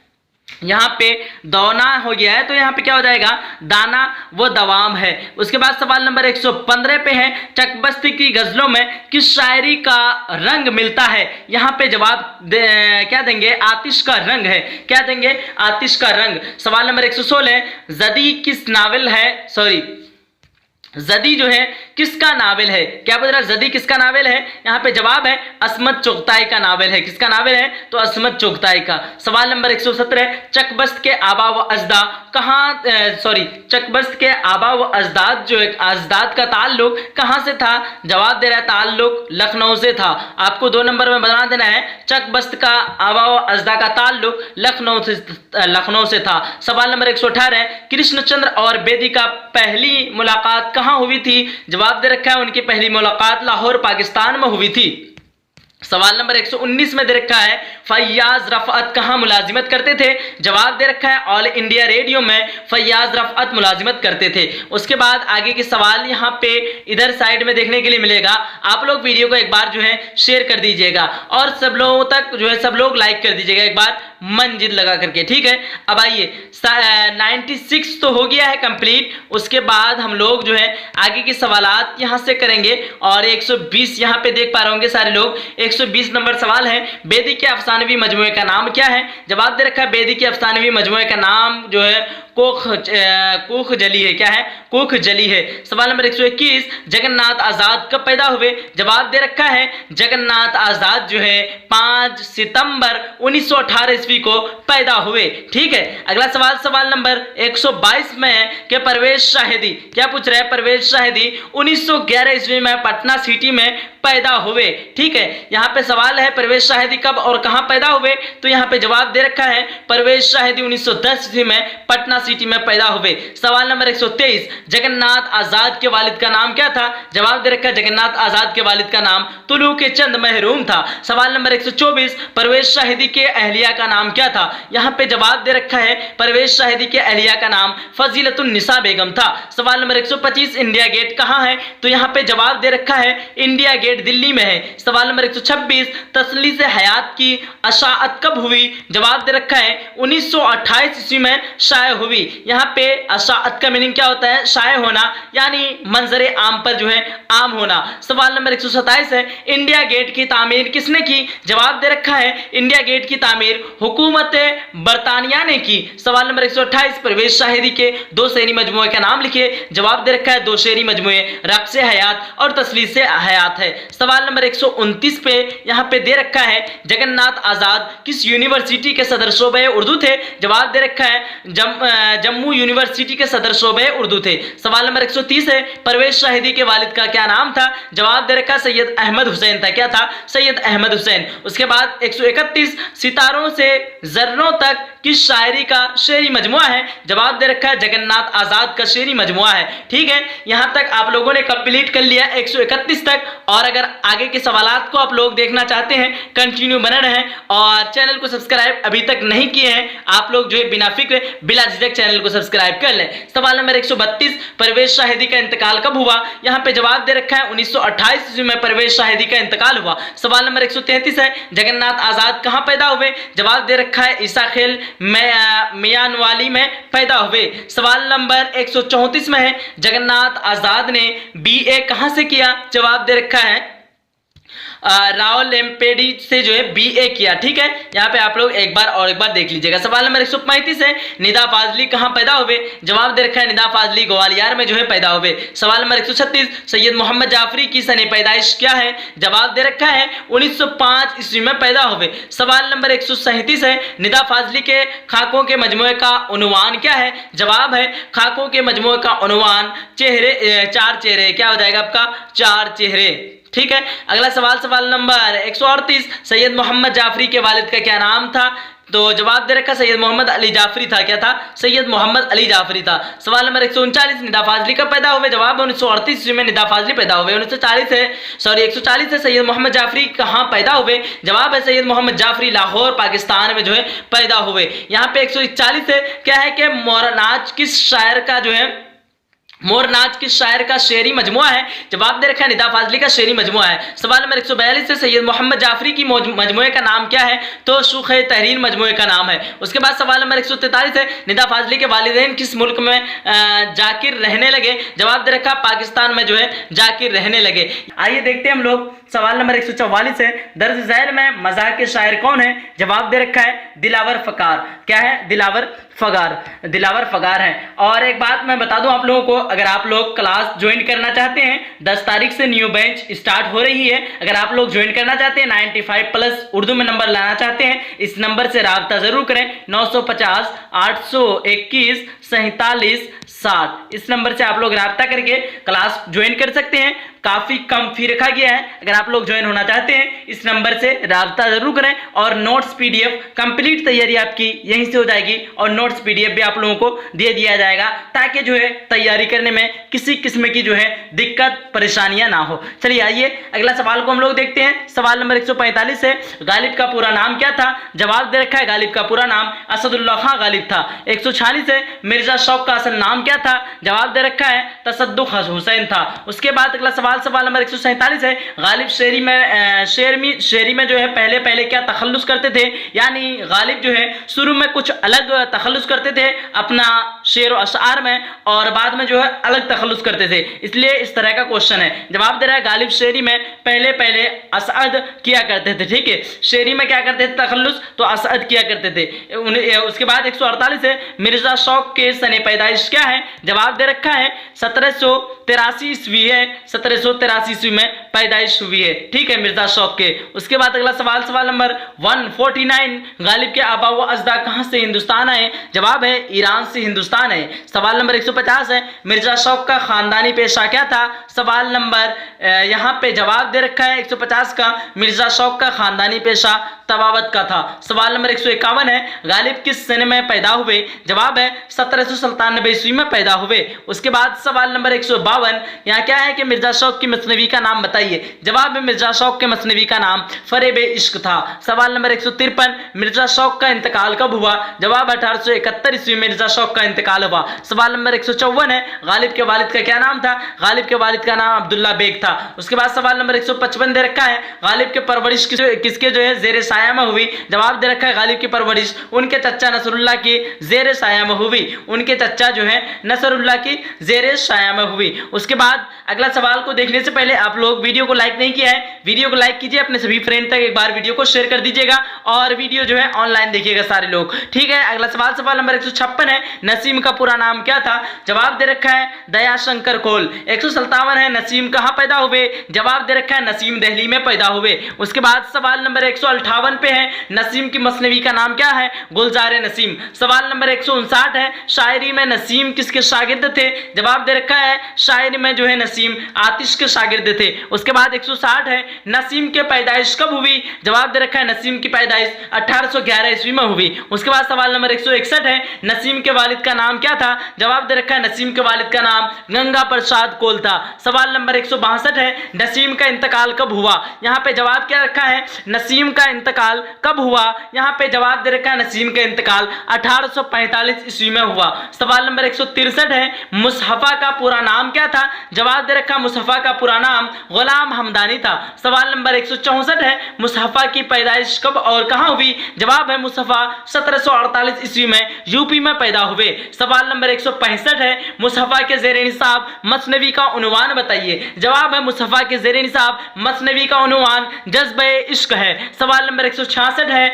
Speaker 1: यहाँ पे दौना हो गया है तो यहाँ पे क्या हो जाएगा? दाना वो दवाम है। उसके बाद सवाल नंबर 115 पे है, चकबस्त की गजलों में किस शायरी का रंग मिलता है? यहाँ पे जवाब क्या देंगे? आतिश का रंग है। क्या देंगे? आतिश का रंग। सवाल नंबर 116, जदी किस नावल है? जदी जो है किसका नावल है? क्या बोल रहा है? जदी किसका नावल है? यहाँ पे जवाब है असमत चोगताई का नावल है। किसका नावल है? तो असमत चोगताई का। सवाल नंबर 117, चकबस्त के आबा व अजदाद चकबस्त के आबा व अजदाद जो है अजदाद का ताल्लुक कहाँ से था? जवाब दे रहा है ताल्लुक लखनऊ से था। आपको 2 नंबर में बता देना है चकबस्त का आबा व अजदा का ताल्लुक लखनऊ से था। सवाल नंबर 118, कृष्णचंद्र और बेदी का पहली मुलाकात कहां हुई थी? जवाब दे रखा है उनकी पहली मुलाकात लाहौर पाकिस्तान में हुई थी। सवाल नंबर 119 में दे रखा है फैयाज रफअत कहां मुलाजिमत करते थे? जवाब दे रखा है ऑल इंडिया रेडियो में फैयाज रफअत मुलाजिमत करते थे। उसके बाद आगे के सवाल यहाँ पे इधर साइड में देखने के लिए मिलेगा। आप लोग वीडियो को एक बार जो है शेयर कर दीजिएगा और सब लोगों तक जो है सब लोग लाइक कर दीजिएगा। एक बार
Speaker 2: मंजिल लगा करके। ठीक है, अब आइए 96 तो हो गया है कंप्लीट। उसके बाद हम लोग जो है आगे के सवालात यहां से करेंगे और 120 यहां पे देख पा रहे होंगे सारे लोग। 120 नंबर सवाल है, बेदी के अफसानवी मजमूए का नाम क्या है? जवाब दे रखा है बेदी के अफसानवी मजमूए का नाम जो है कोख जली है। क्या है? कोख जली है। सवाल नंबर 121, जगन्नाथ आजाद कब पैदा हुए? जवाब दे रखा है जगन्नाथ आजाद जो है 5 सितंबर 1918 ईस्वी को पैदा हुए। ठीक है, अगला सवाल सवाल नंबर 122 में है कि परवेज शाहिदी, क्या पूछ रहे हैं? परवेज शाहिदी 1911 ईस्वी में पटना सिटी में पैदा हुए। ठीक है, यहाँ पे सवाल है परवेज शाहिदी कब और कहां पैदा हुए, तो यहाँ पे जवाब दे रखा है परवेज शाहिदी 1910 ईस्वी में पटना सिटी में पैदा हुए। सवाल नंबर 123, जगन्नाथ आजाद के वालिद का नाम क्या था? जवाब दे रखा है जगन्नाथ आजाद के वालिद का नाम तुलूक चंद महरूम था। सवाल नंबर 124, परवेज शाहिदी के अहलिया का नाम क्या था? यहाँ पे जवाब दे रखा है परवेज शाहिदी के अहलिया का नाम फजीलतुन्निसा बेगम था। सवाल नंबर 125, इंडिया गेट कहाँ है? तो यहाँ पे जवाब दे रखा है इंडिया गेट दिल्ली में है। सवाल नंबर 126, तस्लीस हयात की अशाअत कब हुई? जवाब दे रखा है 1928 ईस्वी में शाये हुई। यहाँ पे अशाअत का मीनिंग क्या होता है? शाये होना, यानी मंजरे आम पर जो है आम होना। सवाल नंबर 127 है, इंडिया गेट की तामीर किसने की? जवाब दे रखा है इंडिया गेट की तामीर हुकूमत बरतानिया ने की। सवाल नंबर 128, परवेज शाहिदी के 2 शेरी मजमूए का नाम लिखिए। जवाब दे रखा है 2 शेरी मजमूए रक्स हयात और तस्लीस हयात है। सवाल नंबर 129 पे यहाँ पे दे रखा है जगन्नाथ आजाद किस यूनिवर्सिटी के सदर शोबे उर्दू थे? जवाब दे रखा है जम्मू यूनिवर्सिटी के सदर शोबे उर्दू थे। सवाल नंबर 130 है, परवेज शाहिदी के वालिद का क्या नाम था? जवाब दे रखा सैयद अहमद हुसैन था। क्या था? सैयद अहमद हुसैन। उसके बाद 131, सितारों से जर्रों तक किस शायरी का शेरी मजमुआ है? जवाब दे रखा है जगन्नाथ आजाद का शेरी मजमुआ है। ठीक है, यहां तक आप लोगों ने कंप्लीट कर लिया 131 तक। और अगर आगे के सवालात को आप लोग देखना चाहते हैं, कंटिन्यू बने रहें और चैनल को सब्सक्राइब अभी तक नहीं किए हैं आप लोग जो है बिना फिक्र बिला झिझक चैनल को सब्सक्राइब कर लें। सवाल नंबर 132, परवेज शाहिदी का इंतकाल कब हुआ? यहाँ पे जवाब दे रखा है 1928 ईस्वी में परवेज शाहिदी का इंतकाल हुआ। सवाल नंबर 133 है, जगन्नाथ आजाद कहां पैदा हुए? जवाब दे रखा है ईसा खेल मियानवाली में पैदा हुए। सवाल नंबर 134 में है, जगन्नाथ आजाद ने BA कहां से किया? जवाब दे रखा है रावलपिंडी से जो है BA किया। ठीक है, यहाँ पे आप लोग एक बार देख लीजिएगा। सवाल नंबर 135 है, निदा फाजली कहाँ पैदा हुए? जवाब दे रखा है निदा फाजली ग्वालियर में जो है पैदा हुए। सवाल नंबर 136, सैयद मोहम्मद जाफरी की सने पैदाइश क्या है? जवाब दे रखा है 1905 ईस्वी में पैदा हुए। सवाल नंबर 137 है, निदा फाजली के खाकों के मजमुए का उन्वान क्या है? जवाब है खाकों के मजमुए का उन्वान चार चेहरे। क्या हो जाएगा आपका? 4 चेहरे। ठीक है, अगला सवाल सवाल नंबर 138, सैयद मोहम्मद जाफरी के वालिद का क्या नाम था? तो जवाब दे रखा सैयद मोहम्मद अली जाफरी था। क्या था? सैयद मोहम्मद अली जाफरी था। सवाल नंबर 139, निदा फाजली कब पैदा हुए? जवाब 1938 ईस्वी में निदा फाजली पैदा हुए। 140 है, सैयद मोहम्मद जाफरी कहाँ पैदा हुए? जवाब है सैयद मोहम्मद जाफरी लाहौर पाकिस्तान में जो है पैदा हुए। यहाँ पे 141 है, क्या है कि मोरनाज किस शायर का जो है मोरनाज किस शायर का शेरी मजमुआ है? जवाब दे रखा है निदा फाजली का शेरी मजमुआ है। सवाल नंबर 142 से सैयद मोहम्मद जाफरी की मजमुए का नाम क्या है? तो शुख तहरीर मजमुए का नाम है। उसके बाद सवाल नंबर 143 है, निदा फाजली के वालिदैन किस मुल्क में जाकिर रहने लगे? जवाब दे रखा पाकिस्तान में जो है जाकिर रहने लगे। आइए देखते हैं हम लोग सवाल नंबर 144 है, दर्ज झैल में मज़ाक के शायर कौन है? जवाब दे रखा है दिलावर फकार। क्या है? दिलावर फगार है। और एक बात मैं बता दूं आप लोगों को, अगर आप लोग क्लास ज्वाइन करना चाहते हैं 10 तारीख से न्यू बैच स्टार्ट हो रही है। अगर आप लोग ज्वाइन करना चाहते हैं 95+ उर्दू में नंबर लाना चाहते हैं, इस नंबर से राब्ता जरूर करें 950 821 47 7। इस नंबर से आप लोग राब्ता करके क्लास ज्वाइन कर सकते हैं। काफी कम फी रखा गया है। अगर आप लोग ज्वाइन होना चाहते हैं इस नंबर से राब्ता जरूर करें। और नोट्स PDF कंप्लीट तैयारी आपकी यहीं से हो जाएगी और नोट्स PDF भी आप लोगों को दे दिया जाएगा, ताकि जो है तैयारी करने में किसी किस्म की जो है दिक्कत परेशानियां ना हो। चलिए आइए अगला सवाल को हम लोग देखते हैं। सवाल नंबर 145 है, गालिब का पूरा नाम क्या था? जवाब दे रखा है गालिब का पूरा नाम असदुल्लाह खां गालिब था। 146 है, मिर्जा शौक का असल नाम क्या था? जवाब दे रखा है तसद्दुक हुसैन था। उसके बाद अगला सवाल नंबर 147 है, गालिब शेरी में जो है पहले पहले क्या तखल्लुस करते थे, यानी गालिब जो है शुरू में कुछ अलग तखल्लुस करते थे अपना शेर और अशआर में, और बाद में जो है अलग तखल्लुस करते थे, इसलिए इस तरह का क्वेश्चन है। जवाब दे रहा है गालिब शेरी में पहले पहले असअद किया करते थे, ठीक है, शेरी में क्या करते थे तखल्लुस, तो असअद किया करते थे। उसके बाद 148 है, मिर्जा शौक के सने पैदाइश क्या है? जवाब दे रखा है 1783 ईस्वी है, 1783 ईस्वी में पैदाइश हुई है, ठीक है, मिर्जा शौक के। उसके बाद अगला सवाल नंबर 149, गालिब के आबा व अजदा कहां से हिंदुस्तान आए? जवाब है ईरान से हिंदुस्तान है। सवाल नंबर 150 है, मिर्जा शौक का खानदानी पेशा क्या था? सवाल नंबर यहाँ पे जवाब दे रखा है 150 का, मिर्जा शौक का खानदानी पेशा तबावत का था। सवाल नंबर 151 है, गालिब किस सन में पैदा हुए? जवाब है 1797 ईस्वी में पैदा हुए। उसके बाद सवाल नंबर 152, यहाँ क्या है कि मिर्जा शौक की मसनवी का नाम बताइए? जवाब है मिर्जा शौक के मसनवी का नाम फरेब इश्क था। सवाल नंबर 153, मिर्जा शौक का इंतकाल कब हुआ? जवाब 1871 ईस्वी में मिर्जा शौक का इंतकाल हुआ। सवाल नंबर 154 है, गालिब के वालिद का क्या नाम था? गालिब के वालिद का नाम अब्दुल्ला बेग था। उसके बाद सवाल नंबर 155 दे रखा है, गालिब के परवरिश किसके जो है जेर साया में हुई? जवाब दे रखा है गालिब की परवरिश उनके चचा नसरुल्लाह की जेर साया में हुई, उनके चचा जो है नसरुल्लाह की जेर साया में हुई। उसके बाद अगला सवाल को देखने से पहले आप लोग वीडियो को लाइक नहीं किया है, वीडियो को लाइक कीजिए, अपने सभी फ्रेंड तक एक बार वीडियो को शेयर कर दीजिएगा और वीडियो जो है ऑनलाइन देखिएगा सारे लोग, ठीक है। अगला सवाल नंबर 156 है, नसीम का पूरा नाम क्या था? जवाब दे रखा है दयाशंकर कोल। 157 है, नसीम कहां पैदा हुए? जवाब दे रखा है नसीम दिल्ली में पैदा हुए। उसके बाद सवाल नंबर 158 पे है, नसीम की मसनवी का नाम क्या है? गुलजार नसीम। सवाल नंबर 159 है, शायरी में नसीम किसके शागिर्द थे? जवाब दे रखा है शायरी में जो है नसीम आतिश के शागिर्द थे। उसके बाद 160 है, नसीम के पैदाइश कब हुई? जवाब दे रखा है नसीम की पैदाइश 1811 ईस्वी में हुई। उसके बाद सवाल नंबर 161 है, नसीम के वालिद का नाम क्या था? जवाब दे रखा है नसीम के वालिद का नाम गंगा प्रसाद कोल था। सवाल नंबर 162 है, नसीम का इंतकाल कब हुआ? यहाँ पे जवाब क्या रखा है? नसीम का इंतकाल कब हुआ? यहाँ पे जवाब दे रखा है नसीम का इंतकाल 1845 ईस्वी में हुआ। सवाल नंबर 163 है, मुसहफा का पूरा नाम क्या था? जवाब दे रखा मुसहफा का पूरा नाम गुलाम हमदानी था। सवाल नंबर 164 है, मुसहफा की पैदाइश कब और कहां हुई? जवाब है मुसहफा 1748 ईस्वी में यूपी में पैदा हुए। सवाल नंबर 165 है, मुसहफा के जेर निसाब मसनवी का उन्वान बताइए? जवाब है मुसहफा के जेर निसाब मसनवी का उन्वान जज्बे इश्क है। सवाल नंबर 166 है,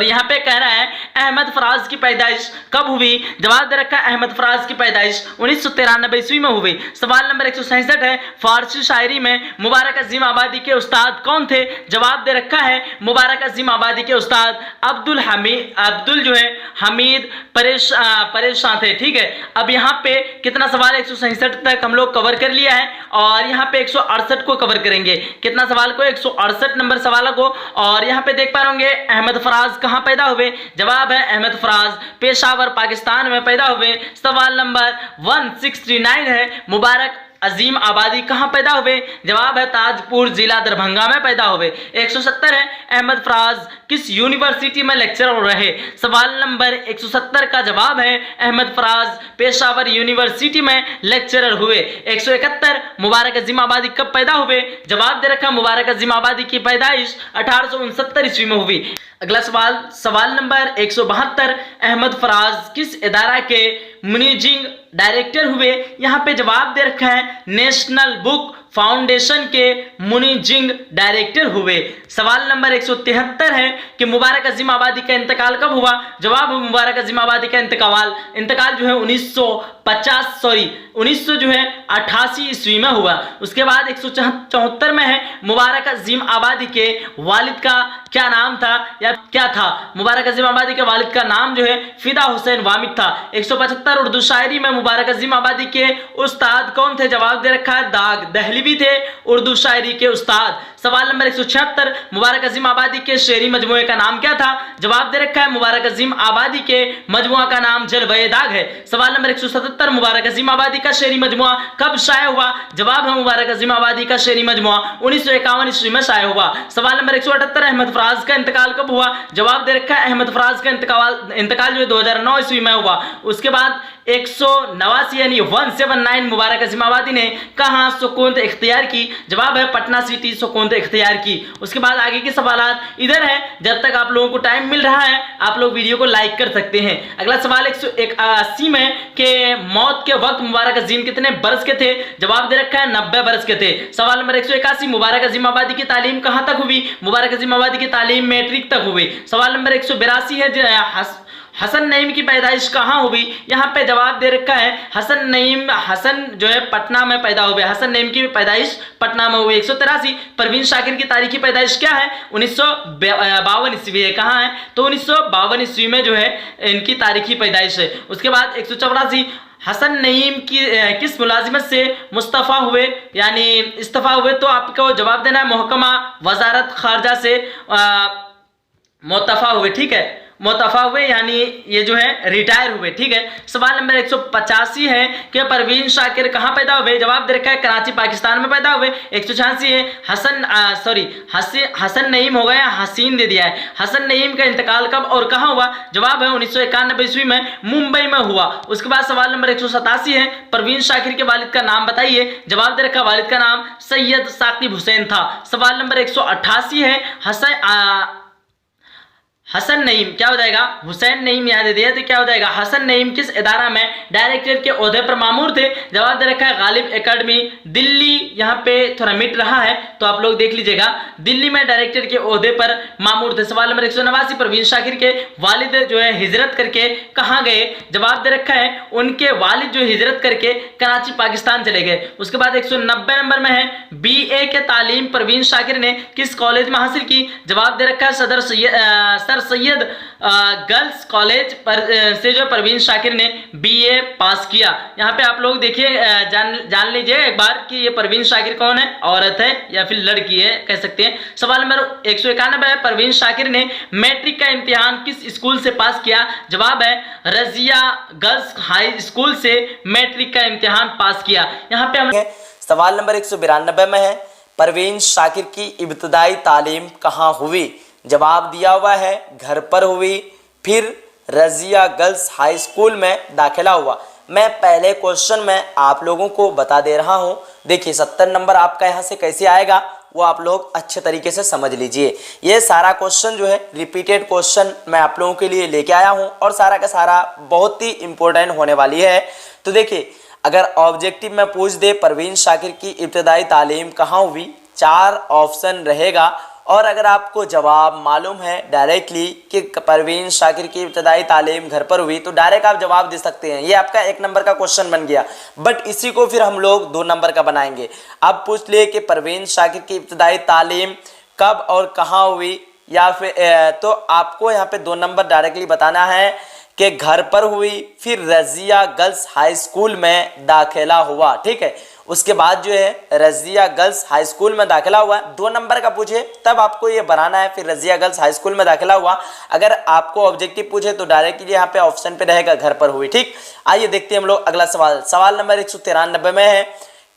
Speaker 2: यहाँ पे कह रहा है अहमद फराज की पैदाइश कब हुई? जवाब दे रखा है अहमद फराज की पैदाइश 1993 ईस्वी में हुई। सवाल नंबर 167 है, फारसी शायरी में मुबारक अजीम आबादी के उस्ताद कौन थे? जवाब दे रखा है मुबारक अजीम आबादी के उस्ताद अब्दुल जो है हमीद परेशान थे, ठीक है। अब यहाँ पे कितना सवाल 167 तक हम लोग कवर कर लिया है और यहाँ पे 168 को कवर करेंगे। कितना सवाल को? 168 नंबर सवाल को। और यहाँ पे देख पा रहे होंगे अहमद फराज कहां पैदा हुए? जवाब है अहमद फराज पेशावर पाकिस्तान में पैदा हुए। सवाल नंबर 169 है, मुबारक अजीम आबादी कहां पैदा हुए? जवाब है ताजपुर जिला दरभंगा में पैदा हुए। 170 है, अहमद फराज किस यूनिवर्सिटी में लेक्चरर रहे? सवाल नंबर 170 का जवाब है अहमद फराज पेशावर यूनिवर्सिटी में लेक्चरर हुए। 171 मुबारक अजीम आबादी कब पैदा हुए? जवाब दे रखा मुबारक अजीम आबादी की पैदाइश 1869 ईस्वी में हुई। अगला सवाल नंबर 172, अहमद फराज किस इदारा के मैनेजिंग डायरेक्टर हुए? यहाँ पे जवाब दे रखा है नेशनल बुक फाउंडेशन के मैनेजिंग डायरेक्टर हुए। सवाल नंबर 173 है कि मुबारक अजीम आबादी का इंतकाल कब हुआ? जवाब है मुबारक अजीम आबादी का इंतकाल जो है 1988 ईस्वी में हुआ। उसके बाद 174 में है, मुबारक अजीम आबादी के वालिद का क्या नाम था या क्या था? मुबारक अजीम आबादी के वालिद का नाम जो है फिदा हुसैन वामिद था। 175 उर्दू शायरी में मुबारक अजीम आबादी के उस्ताद कौन थे? जवाब दे रखा है दाग दहलवी थे उर्दू शायरी के उस्ताद। सवाल नंबर 176, मुबारक अजीम आबादी के शेरी मजमुए का नाम क्या था? जवाब दे रखा है मुबारक अजीम आबादी के मजमुआ का नाम जलवे दाग है। सवाल नंबर 177 1977 मुबारक अजीम आबादी का शेरी मजमुआ कब शाये हुआ? जवाब है मुबारक अजीम आबादी का शेरी मजमुआ 1951 ईस्वी में शाये हुआ। सवाल नंबर 178 अहमद फराज का इंतकाल कब हुआ? जवाब दे रखा है अहमद फराज का इंतकाल जो है 2009 ईस्वी में हुआ। उसके बाद 189 यानी 179 मुबारक अजीम आबादी ने कहां सुकूनत इख्तियार की? जवाब है पटना सिटी सुकूनत इख्तियार की। उसके बाद आगे के सवालात इधर है, जब तक आप लोगों को टाइम मिल रहा है आप लोग वीडियो को लाइक कर सकते हैं। अगला सवाल 181 में के मौत के वक्त मुबारक अजीम कितने बरस के थे? जवाब दे रखा है 90 बरस के थे। सवाल नंबर 181 मुबारक अजीम आबादी की तालीम कहां तक हुई? मुबारक अजीम आबादी की तालीम मैट्रिक तक हुई। सवाल नंबर 182 है हसन नईम की पैदाइश कहाँ हुई? यहाँ पे जवाब दे रखा है हसन जो है पटना में पैदा हुए। हसन नईम की पैदाइश पटना में हुई। 183 परवीन शाकिर की तारीखी पैदाइश क्या है? 1952 ईस्वी है। कहाँ है? तो 1952 ईस्वी में जो है इनकी तारीखी पैदाइश है। उसके बाद 184 हसन नईम की किस मुलाजिमत से मुस्तफ़ा हुए यानी इस्तीफा हुए? तो आपको जवाब देना है महकमा वजारत खारजा से मुस्तफ़ा हुए। ठीक है, मुतफा हुए यानी ये जो है रिटायर हुए। ठीक है। सवाल नंबर 185 है कि परवीन शाकिर कहाँ पैदा हुए? जवाब दे रखा है कराची पाकिस्तान में पैदा हुए। 186 है हसन नईम हो गया, हसीन दे दिया है। हसन नईम का इंतकाल कब और कहाँ हुआ? जवाब है 1991 ईस्वी में मुंबई में हुआ। उसके बाद सवाल नंबर 187 है परवीन शाकिर के वालिद का नाम बताइए। जवाब दे रखा वालिद का नाम सैयद साकिब हुसैन था। सवाल नंबर 188 है हसन नईम क्या हो जाएगा? हुसैन नईम याद दे दिया तो क्या हो जाएगा? हसन नईम किस इदारा में डायरेक्टर के ओहदे पर मामूर थे? जवाब दे रखा है गालिब एकेडमी दिल्ली। यहाँ पे थोड़ा मिट रहा है तो आप लोग देख लीजिएगा, दिल्ली में डायरेक्टर के ओहदे पर मामूर थे। सवाल नंबर 189 परवीन शाकिर के वालिद जो है हिजरत करके कहाँ गए? जवाब दे रखा है उनके वालिद जो हिजरत करके कराची पाकिस्तान चले गए। उसके बाद 190 नंबर में है BA के तालीम परवीन शाकिर ने किस कॉलेज में हासिल की? जवाब दे रखा है सर सैयद गर्ल्स कॉलेज से जो परवीन शाकिर ने BA पास किया। यहाँ पे आप लोग देखिए जान लीजिए एक बार कि ये परवीन शाकिर कौन है, औरत है या फिर लड़की है कह सकते हैं। सवाल नंबर 191 है परवीन शाकिर ने मैट्रिक का इम्तिहान किस स्कूल से पास किया? जवाब है रजिया गर्ल्स हाई स्कूल से मैट्रिक का इम्तिहान पास किया। यहाँ पे हम
Speaker 1: सवाल नंबर 192 में है परवीन शाकिर की इब्तदाई तालीम कहाँ हुई? जवाब दिया हुआ है घर पर हुई, फिर रजिया गर्ल्स हाई स्कूल में दाखिला हुआ। मैं पहले क्वेश्चन में आप लोगों को बता दे रहा हूं। देखिए 70 नंबर आपका यहां से कैसे आएगा वो आप लोग अच्छे तरीके से समझ लीजिए। ये सारा क्वेश्चन जो है रिपीटेड क्वेश्चन मैं आप लोगों के लिए लेके आया हूं और सारा का सारा बहुत ही इंपॉर्टेंट होने वाली है। तो देखिए अगर ऑब्जेक्टिव में पूछ दे परवीन शाकिर की इब्तदाई तालीम कहाँ हुई, 4 ऑप्शन रहेगा और अगर आपको जवाब मालूम है डायरेक्टली कि परवीन शाकिर की इब्तदाई तालीम घर पर हुई तो डायरेक्ट आप जवाब दे सकते हैं। ये आपका 1 नंबर का क्वेश्चन बन गया, बट इसी को फिर हम लोग 2 नंबर का बनाएंगे। अब पूछ लिए कि परवीन शाकिर की इब्तदाई तालीम कब और कहाँ हुई, या फिर तो आपको यहाँ पे 2 नंबर डायरेक्टली बताना है कि घर पर हुई, फिर रजिया गर्ल्स हाई स्कूल में दाखिला हुआ। ठीक है, उसके बाद जो है रजिया गर्ल्स हाई स्कूल में दाखिला हुआ। 2 नंबर का पूछे तब आपको ये बनाना है, फिर रजिया गर्ल्स हाई स्कूल में दाखिला हुआ। अगर आपको ऑब्जेक्टिव पूछे तो डायरेक्टली यहाँ पे ऑप्शन पे रहेगा घर पर हुई। ठीक, आइए देखते हैं हम लोग अगला सवाल। सवाल नंबर 193 में है,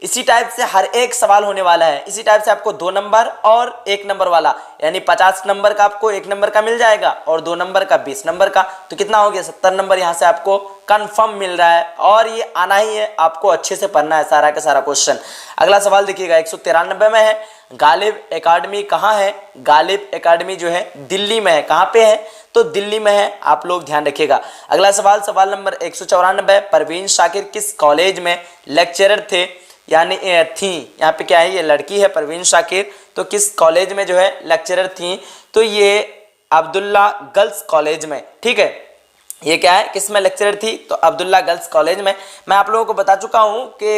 Speaker 1: इसी टाइप से हर एक सवाल होने वाला है। इसी टाइप से आपको 2 नंबर और 1 नंबर वाला, यानी 50 नंबर का आपको 1 नंबर का मिल जाएगा और 2 नंबर का 20 नंबर का, तो कितना हो गया 70 नंबर यहाँ से आपको कंफर्म मिल रहा है और ये आना ही है, आपको अच्छे से पढ़ना है सारा का सारा क्वेश्चन। अगला सवाल देखिएगा 193 में है, गालिब एकेडमी कहाँ है? गालिब एकेडमी जो है दिल्ली में है। कहाँ पे है? तो दिल्ली में है, आप लोग ध्यान रखिएगा। अगला सवाल सवाल नंबर 194, परवीन शाकिर किस कॉलेज में लेक्चरर थे यानी थी? यहाँ पे क्या है, ये लड़की है परवीन शाकिर, तो किस कॉलेज में जो है लेक्चरर थी? तो ये अब्दुल्ला गर्ल्स कॉलेज में। ठीक है, ये क्या है, किस में लेक्चरर थी? तो अब्दुल्ला गर्ल्स कॉलेज में। मैं आप लोगों को बता चुका हूँ कि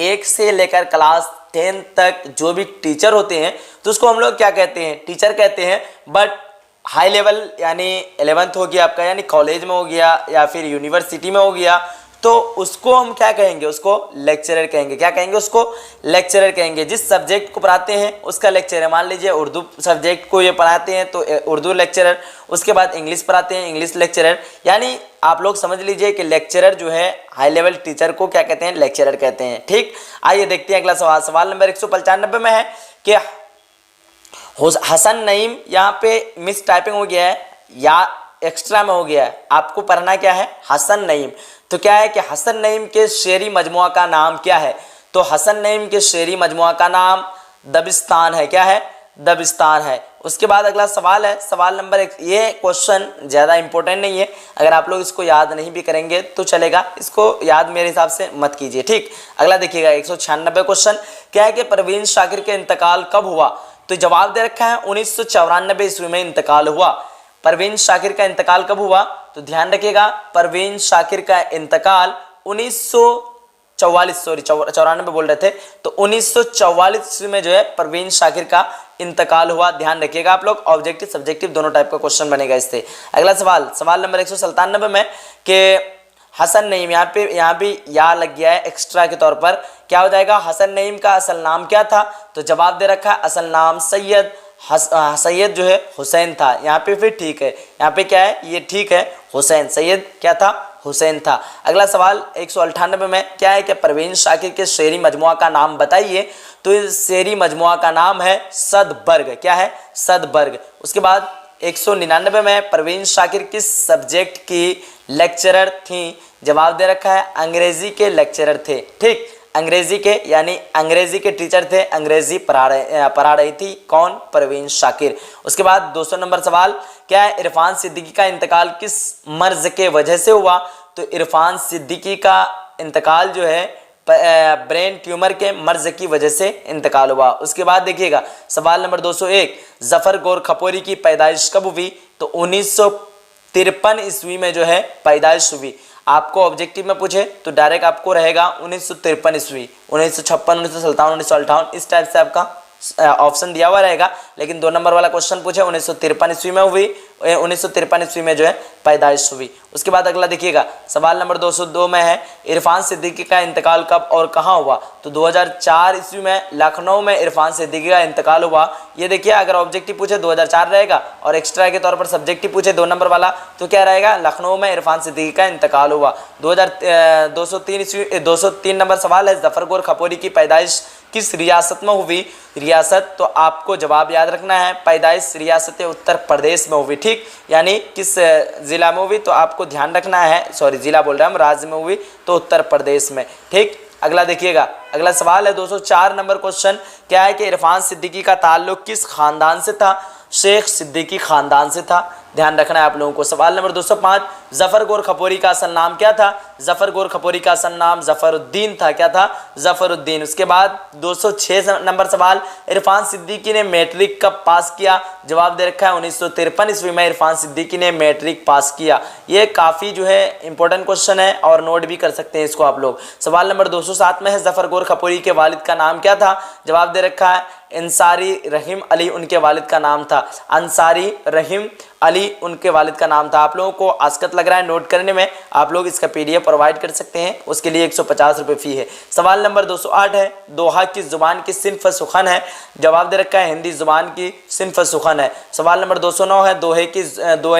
Speaker 1: 1 से लेकर क्लास 10 तक जो भी टीचर होते हैं तो उसको हम लोग क्या कहते हैं? टीचर कहते हैं। बट हाई लेवल यानी 11th हो गया आपका, यानी कॉलेज में हो गया या फिर यूनिवर्सिटी में हो गया, तो उसको हम क्या कहेंगे, उसको लेक्चरर कहेंगे। क्या कहेंगे, उसको लेक्चरर कहेंगे। जिस सब्जेक्ट को पढ़ाते हैं उसका लेक्चरर, मान लीजिए उर्दू सब्जेक्ट को ये पढ़ाते हैं तो उर्दू लेक्चरर, उसके बाद इंग्लिश पढ़ाते हैं इंग्लिश लेक्चरर। यानी आप लोग समझ लीजिए कि लेक्चरर जो है हाई लेवल टीचर को क्या कहते हैं, लेक्चरर कहते हैं। ठीक, आइए देखते हैं अगला सवाल। सवाल नंबर 195 में है कि हसन नईम, यहाँ पे मिस टाइपिंग हो गया है या एक्स्ट्रा में हो गया है, आपको पढ़ना क्या है, हसन नईम। तो क्या है कि हसन नईम के शेरी मजमुआ का नाम क्या है, तो हसन नईम के शेरी मजमुआ का नाम दबिस्तान है। क्या है, दबिस्तान है। उसके बाद अगला सवाल है, सवाल नंबर 1। ये क्वेश्चन ज़्यादा इंपॉर्टेंट नहीं है, अगर आप लोग इसको याद नहीं भी करेंगे तो चलेगा, इसको याद मेरे हिसाब से मत कीजिए। ठीक, अगला देखिएगा 196 क्वेश्चन। क्या है कि परवीन शाकिर के इंतकाल कब हुआ, तो जवाब दे रखा है 1994 ईस्वी में इंतकाल हुआ। परवीन शाकिर का इंतकाल कब हुआ, तो ध्यान रखिएगा, परवीन शाकिर का इंतकाल 94 बोल रहे थे, तो 1944 में जो है परवीन शाकिर का इंतकाल हुआ। ध्यान रखिएगा आप लोग, ऑब्जेक्टिव सब्जेक्टिव दोनों टाइप का क्वेश्चन बनेगा इससे। अगला सवाल, सवाल नंबर 197 में कि हसन नईम, यहाँ पे या लग गया है एक्स्ट्रा के तौर पर, क्या हो जाएगा, हसन नईम का असल नाम क्या था, तो जवाब दे रखा है असल नाम सैयद जो है हुसैन था। यहाँ पे फिर ठीक है, यहाँ पे क्या है, ये ठीक है, हुसैन, सैयद क्या था, हुसैन था। अगला सवाल 198 में क्या है कि परवीन शाकिर के शेरी मजमुआ का नाम बताइए, तो इस शेरी मजमुआ का नाम है सदबर्ग। क्या है, सदबर्ग। उसके बाद 199 में परवीन शाकिर किस सब्जेक्ट की लेक्चरर थी, जवाब दे रखा है अंग्रेजी के लेक्चरर थे। ठीक, अंग्रेजी के, यानी अंग्रेजी के टीचर थे, अंग्रेजी पढ़ा रही थी कौन, परवीन शाकिर। उसके बाद 200 नंबर सवाल, क्या है इरफान सिद्दीकी का इंतकाल किस मर्ज के वजह से हुआ, तो इरफान सिद्दीकी का इंतकाल जो है ब्रेन ट्यूमर के मर्ज की वजह से इंतकाल हुआ। उसके बाद देखिएगा सवाल नंबर 201, जफर गोर खपोरी की पैदाइश कब हुई, तो 1953 ईस्वी में जो है पैदाइश हुई। आपको ऑब्जेक्टिव में पूछे तो डायरेक्ट आपको रहेगा 1953 ईस्वी, 1956, 1957, 1958, इस टाइप से आपका ऑप्शन दिया हुआ रहेगा। लेकिन 2 नंबर वाला क्वेश्चन पूछे 1953 ईस्वी में हुई, 1953 ईस्वी में जो है पैदाइश हुई। उसके बाद अगला देखिएगा सवाल नंबर 202 में है इरफान सिद्दीकी का इंतकाल कब और कहाँ हुआ, तो 2004 ईस्वी में लखनऊ में इरफान सिद्दीकी का इंतकाल हुआ। ये देखिए, अगर ऑब्जेक्टिव पूछे 2004 रहेगा और एक्स्ट्रा के तौर पर सब्जेक्टिव पूछे 2 नंबर वाला तो क्या रहेगा, लखनऊ में इरफान सिद्दीकी का इंतकाल हुआ। 203 नंबर सवाल है, जफर गोर खपोरी की पैदाइश किस रियासत में हुई, रियासत तो आपको जवाब याद रखना है, पैदाइश रियासत उत्तर प्रदेश में हुई। ठीक, यानी किस जिला में हुई, तो आपको ध्यान रखना है, सॉरी जिला बोल रहा हूँ, राज्य में हुई तो उत्तर प्रदेश में। ठीक, अगला देखिएगा, अगला सवाल है 204 नंबर क्वेश्चन, क्या है कि इरफान सिद्दीकी का ताल्लुक किस खानदान से था, शेख सिद्दीकी खानदान से था। ध्यान रखना है आप लोगों को। सवाल नंबर 205, जफर गोर खपोरी का असल नाम क्या था, जफर गोर खपोरी का असल नाम जफरुद्दीन था। क्या था, जफरुद्दीन। उसके बाद 206 नंबर सवाल, इरफान सिद्दीकी ने मैट्रिक कब पास किया, जवाब दे रखा है 1953 ईस्वी में इरफान सिद्दीकी ने मैट्रिक पास किया। ये काफ़ी जो है इंपॉर्टेंट क्वेश्चन है और नोट भी कर सकते हैं इसको आप लोग। सवाल नंबर 207 में है, जफर गोर खपोरी के वालिद का नाम क्या था, जवाब दे रखा है अंसारी रहीम अली उनके वालिद का नाम था, अंसारी रहीम अली उनके वालिद का नाम था। आप लोगों को आसकत लग रहा है नोट करने में, आप लोग इसका PDF प्रोवाइड कर सकते हैं, उसके लिए 150 रुपये फ़ी है। सवाल नंबर 208 है, दोहा की ज़ुबान की सिन्फ सुखन है, जवाब दे रखा है हिंदी ज़ुबान की सिन्फ सुखन है। सवाल नंबर 209 है, दोहे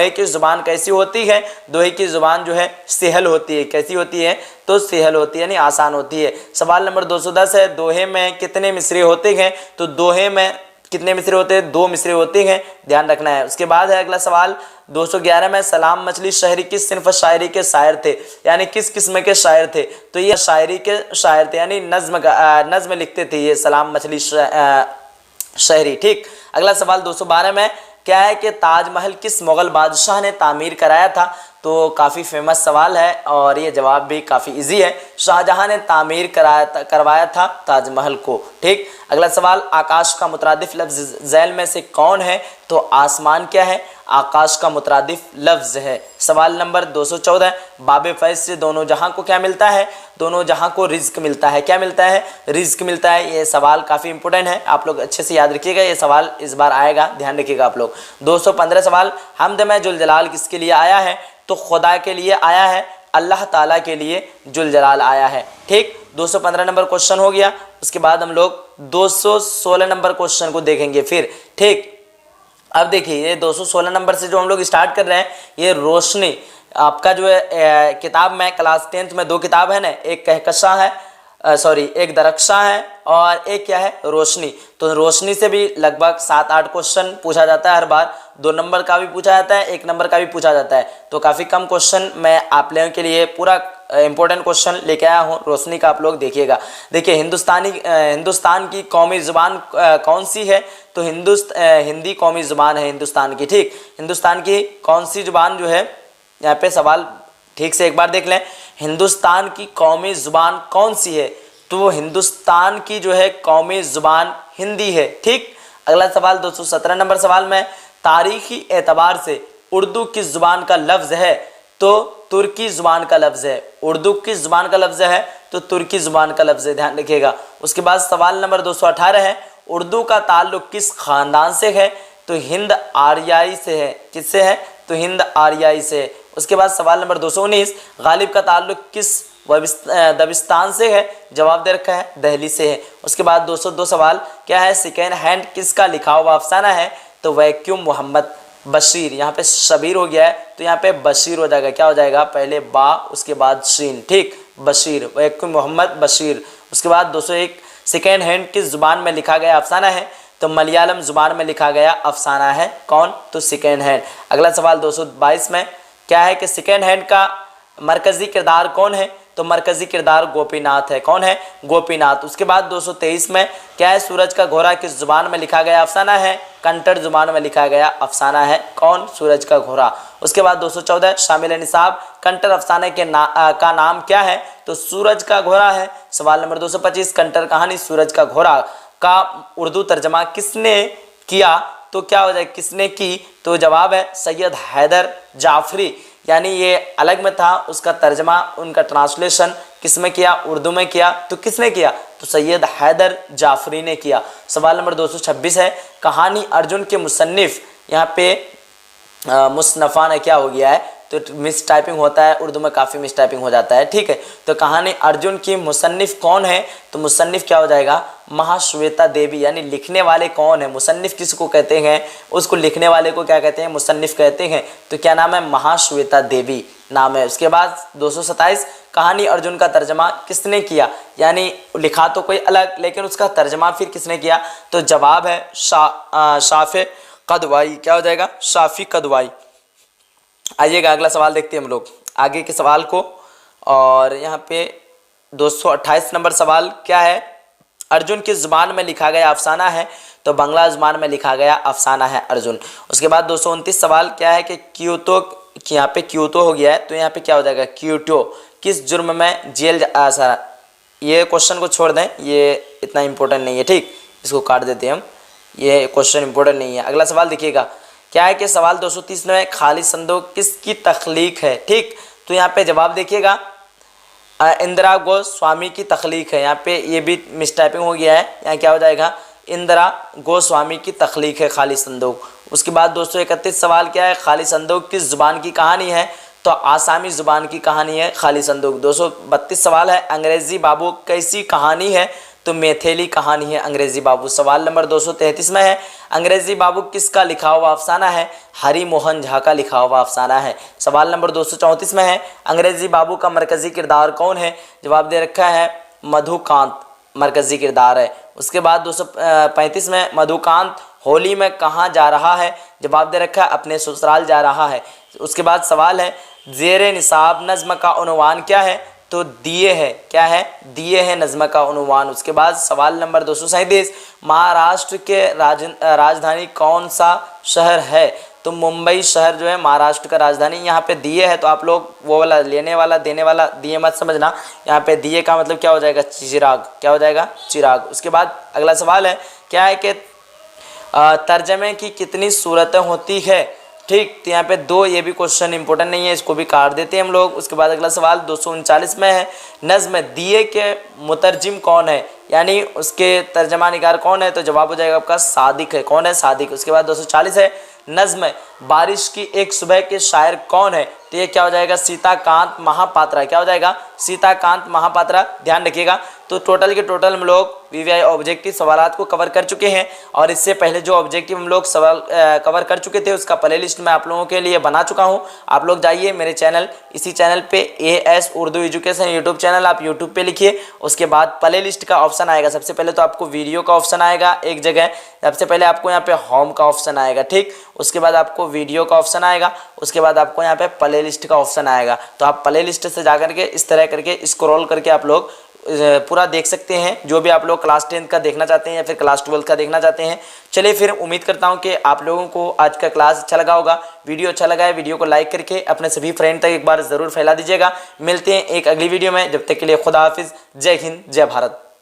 Speaker 1: की ज़ुबान कैसी होती है, दोहे की ज़ुबान जो है सहल होती है। कैसी होती है, तो सहल होती है, यानी आसान होती है। सवाल नंबर 210 है, दोहे में कितने मिसरे होते हैं, तो दोहे में कितने मिसरे होते हैं, 2 मिसरे होते हैं, ध्यान रखना है। उसके बाद है अगला सवाल 211 में, सलाम मछली शहरी किस सिन्फ शायरी के शायर थे, यानी किस किस्म के शायर थे, तो ये शायरी के शायर थे, यानी नज्म लिखते थे ये सलाम मछली शहरी। ठीक, अगला सवाल 212 में क्या है कि ताजमहल किस मुग़ल बादशाह ने तामीर कराया था, तो काफ़ी फेमस सवाल है और ये जवाब भी काफ़ी इजी है, शाहजहां ने तामीर करवाया था ताजमहल को। ठीक, अगला सवाल, आकाश का मुतरादिफ लफ्ज़ ज़ैल में से कौन है, तो आसमान क्या है, आकाश का मुतरादिफ लफ्ज़ है। सवाल नंबर 214, बाब फैज़ से दोनों जहां को क्या मिलता है, दोनों जहां को रिज्क मिलता है। क्या मिलता है, रिज्क मिलता है। ये सवाल काफ़ी इंपॉर्टेंट है, आप लोग अच्छे से याद रखिएगा, ये सवाल इस बार आएगा, ध्यान रखिएगा आप लोग। 215 सवाल, हमद में जुल जलाल किसके लिए आया है, तो खुदा के लिए आया है। अल्लाह ताला के लिए जुल जलाल आया है। ठीक, 215 नंबर क्वेश्चन हो गया। उसके बाद हम लोग 216 नंबर क्वेश्चन को देखेंगे फिर। ठीक, अब देखिए ये 216 नंबर से जो हम लोग स्टार्ट कर रहे हैं, ये रोशनी आपका जो है किताब में क्लास 10th में 2 किताब है ना, एक कहकशां है, एक दरख्शां है और एक क्या है, रोशनी। तो रोशनी से भी लगभग 7-8 क्वेश्चन पूछा जाता है हर बार। 2 नंबर का भी पूछा जाता है, 1 नंबर का भी पूछा जाता है। तो काफ़ी कम क्वेश्चन मैं आप लोगों के लिए पूरा इंपॉर्टेंट क्वेश्चन लेके आया हूँ रोशनी का, आप लोग देखिएगा। देखिए हिंदुस्तान की कौमी ज़ुबान कौन सी है? तो हिंदी कौमी ज़ुबान है हिंदुस्तान की। ठीक, हिंदुस्तान की कौन सी ज़ुबान जो है, यहाँ पे सवाल ठीक से एक बार देख लें, हिंदुस्तान की कौमी ज़ुबान कौन सी है? तो हिंदुस्तान की जो है कौमी ज़ुबान हिंदी है। ठीक, अगला सवाल 217 नंबर सवाल में, तारीखी एतबार से उर्दू किस ज़ुबान का लफ्ज़ है? तो तुर्की ज़ुबान का लफ्ज़ है। उर्दू किस ज़ुबान का लफ्ज़ है? तो तुर्की ज़ुबान का लफ्ज़ है, ध्यान रखिएगा। उसके बाद सवाल नंबर 218 है, उर्दू का ताल्लुक़ किस ख़ानदान से है? तो हिंद आर्याई से है। किससे है? तो हिंद आर्याई से है। उसके बाद सवाल नंबर 219, गालिब का ताल्लुक़ किस दबिस्तान से है? जवाब दे रखा है दिल्ली से है। उसके बाद 202 सवाल क्या है, सेकेंड हैंड किसका लिखा हुआ अफसाना है? तो वैक्यूम मोहम्मद बशीर। यहाँ पे शबीर हो गया है तो यहाँ पे बशीर हो जाएगा। क्या हो जाएगा? पहले बा उसके बाद शीन। ठीक, बशीर, वैक्यूम मोहम्मद बशीर। उसके बाद 201, सेकेंड हैंड किस ज़ुबान में लिखा गया अफसाना है? तो मलयालम ज़ुबान में लिखा गया अफसाना है। कौन? तो सेकेंड हैंड। अगला सवाल 222 में क्या है कि सेकेंड हैंड का मरकज़ी किरदार कौन है? तो मरकज़ी किरदार गोपीनाथ है। कौन है? गोपीनाथ। उसके बाद 223 में क्या है, सूरज का घोड़ा किस ज़ुबान में लिखा गया अफसाना है? कंटर ज़ुबान में लिखा गया अफसाना है। कौन? सूरज का घोड़ा। उसके बाद 214, शामिल निसाब कंटर अफसाने के का नाम क्या है? तो सूरज का घोड़ा है। सवाल नंबर 225, कंटर कहानी सूरज का घोड़ा का उर्दू तर्जमा किसने किया? तो क्या हो जाए, किसने की? तो जवाब है सैयद हैदर जाफरी। यानी ये अलग में था, उसका तर्जमा, उनका ट्रांसलेशन किस में किया? उर्दू में किया। तो किसने किया? तो सैयद हैदर जाफरी ने किया। सवाल नंबर 226 है, कहानी अर्जुन के मुसन्निफ, यहाँ पे मुसन्नफ़ा ने क्या हो गया है, तो मिस टाइपिंग होता है, उर्दू में काफ़ी मिस टाइपिंग हो जाता है। ठीक है, तो कहानी अर्जुन की मुसन्निफ कौन है? तो मुसन्निफ क्या हो जाएगा? महाश्वेता देवी। यानी लिखने वाले कौन है? मुसन्निफ किसको कहते हैं? उसको लिखने वाले को क्या कहते हैं? मुसन्निफ कहते हैं। तो क्या नाम है? महाश्वेता देवी नाम है। उसके बाद 227, कहानी अर्जुन का तर्जमा किसने किया? यानी लिखा तो कोई अलग, लेकिन उसका तर्जमा फिर किसने किया? तो जवाब है शाफ़ी कदवाई। क्या हो जाएगा? शाफ़ी कदवाई। आइएगा अगला सवाल देखते हैं हम लोग आगे के सवाल को। और यहाँ पे 228 नंबर सवाल क्या है, अर्जुन किस ज़ुबान में लिखा गया अफसाना है? तो बांग्ला ज़ुबान में लिखा गया अफसाना है अर्जुन। उसके बाद 229 सवाल क्या है कि क्योटो, यहाँ पे क्योटो हो गया है तो यहाँ पे क्या हो जाएगा? क्योटो किस जुर्म में जेल ये क्वेश्चन को छोड़ दें, ये इतना इंपॉर्टेंट नहीं है। ठीक, इसको काट देते हैं हम, ये क्वेश्चन इंपॉर्टेंट नहीं है। अगला सवाल देखिएगा क्या है कि सवाल 230 में खाली संदूक किसकी तख्लीक है? ठीक, तो यहाँ पे जवाब देखिएगा इंदिरा गोस्वामी की तख्लीक है। यहाँ पे ये भी मिस टाइपिंग हो गया है, यहाँ क्या हो जाएगा? इंदिरा गोस्वामी की तख्लीक है खाली संदूक। उसके बाद 231 सवाल क्या है, खाली संदूक किस ज़ुबान की कहानी है? तो आसामी ज़ुबान की कहानी है खाली संदूक। 232 सवाल है, अंग्रेज़ी बाबू कैसी कहानी है? तो मैथिली कहानी है अंग्रेज़ी बाबू। सवाल नंबर 233 में है, अंग्रेज़ी बाबू किसका लिखा हुआ अफसाना है? हरि मोहन झा का लिखा हुआ अफसाना है। सवाल नंबर 234 में है, अंग्रेज़ी बाबू का मरकज़ी किरदार कौन है? जवाब दे रखा है मधुकांत मरकज़ी किरदार है। उसके बाद 235 में मधुकांत होली में कहाँ जा रहा है? जवाब दे रखा है अपने ससुराल जा रहा है। उसके बाद सवाल है, ज़ेरे निसाब नज़्म का उन्वान क्या है? तो दिए है। क्या है? दिए है नज़्म का उन्वान। उसके बाद सवाल नंबर 237, महाराष्ट्र के राजधानी कौन सा शहर है? तो मुंबई शहर जो है महाराष्ट्र का राजधानी। यहाँ पे दिए है तो आप लोग वो वाला लेने वाला देने वाला दिए मत समझना, यहाँ पे दिए का मतलब क्या हो जाएगा? चिराग। क्या हो जाएगा? चिराग। उसके बाद अगला सवाल है क्या है कि तर्जमे की कितनी सूरतें होती है? ठीक, तो यहाँ पे 2, ये भी क्वेश्चन इंपॉर्टेंट नहीं है, इसको भी काट देते हैं हम लोग। उसके बाद अगला सवाल 239 में है, नज़्म दिए के मुतरजिम कौन है? यानी उसके तर्जमा निगार कौन है? तो जवाब हो जाएगा आपका सादिक है। कौन है? सादिक। उसके बाद 240 है, नज़्म बारिश की एक सुबह के शायर कौन है? तो ये क्या हो जाएगा, सीताकांत महापात्रा। क्या हो जाएगा, सीताकांत महापात्रा। ध्यान रखिएगा। तो टोटल के टोटल हम लोग वीवीआई ऑब्जेक्टिव सवालात को कवर कर चुके हैं, और इससे पहले जो ऑब्जेक्टिव हम लोग सवाल कवर कर चुके थे उसका प्ले लिस्ट मैं आप लोगों के लिए बना चुका हूं। आप लोग जाइए मेरे चैनल, इसी चैनल पे AS Urdu education YouTube channel, आप यूट्यूब पे लिखिए, उसके बाद प्ले लिस्ट का ऑप्शन आएगा। सबसे पहले तो आपको वीडियो का ऑप्शन आएगा एक जगह, सबसे पहले आपको यहाँ पे होम का ऑप्शन आएगा, ठीक। उसके बाद आपको वीडियो का ऑप्शन आएगा, उसके बाद आपको यहाँ पे प्ले लिस्ट का ऑप्शन आएगा। तो आप प्ले लिस्ट से जा करके इस तरह करके स्क्रॉल करके आप लोग पूरा देख सकते हैं, जो भी आप लोग क्लास 10 का देखना चाहते हैं या फिर क्लास 12 का देखना चाहते हैं। चलिए फिर, उम्मीद करता हूं कि आप लोगों को आज का क्लास अच्छा लगा होगा। वीडियो अच्छा लगा है, वीडियो को लाइक करके अपने सभी फ्रेंड तक एक बार ज़रूर फैला दीजिएगा। मिलते हैं एक अगली वीडियो में, जब तक के लिए खुदा हाफिज़। जय हिंद, जय भारत।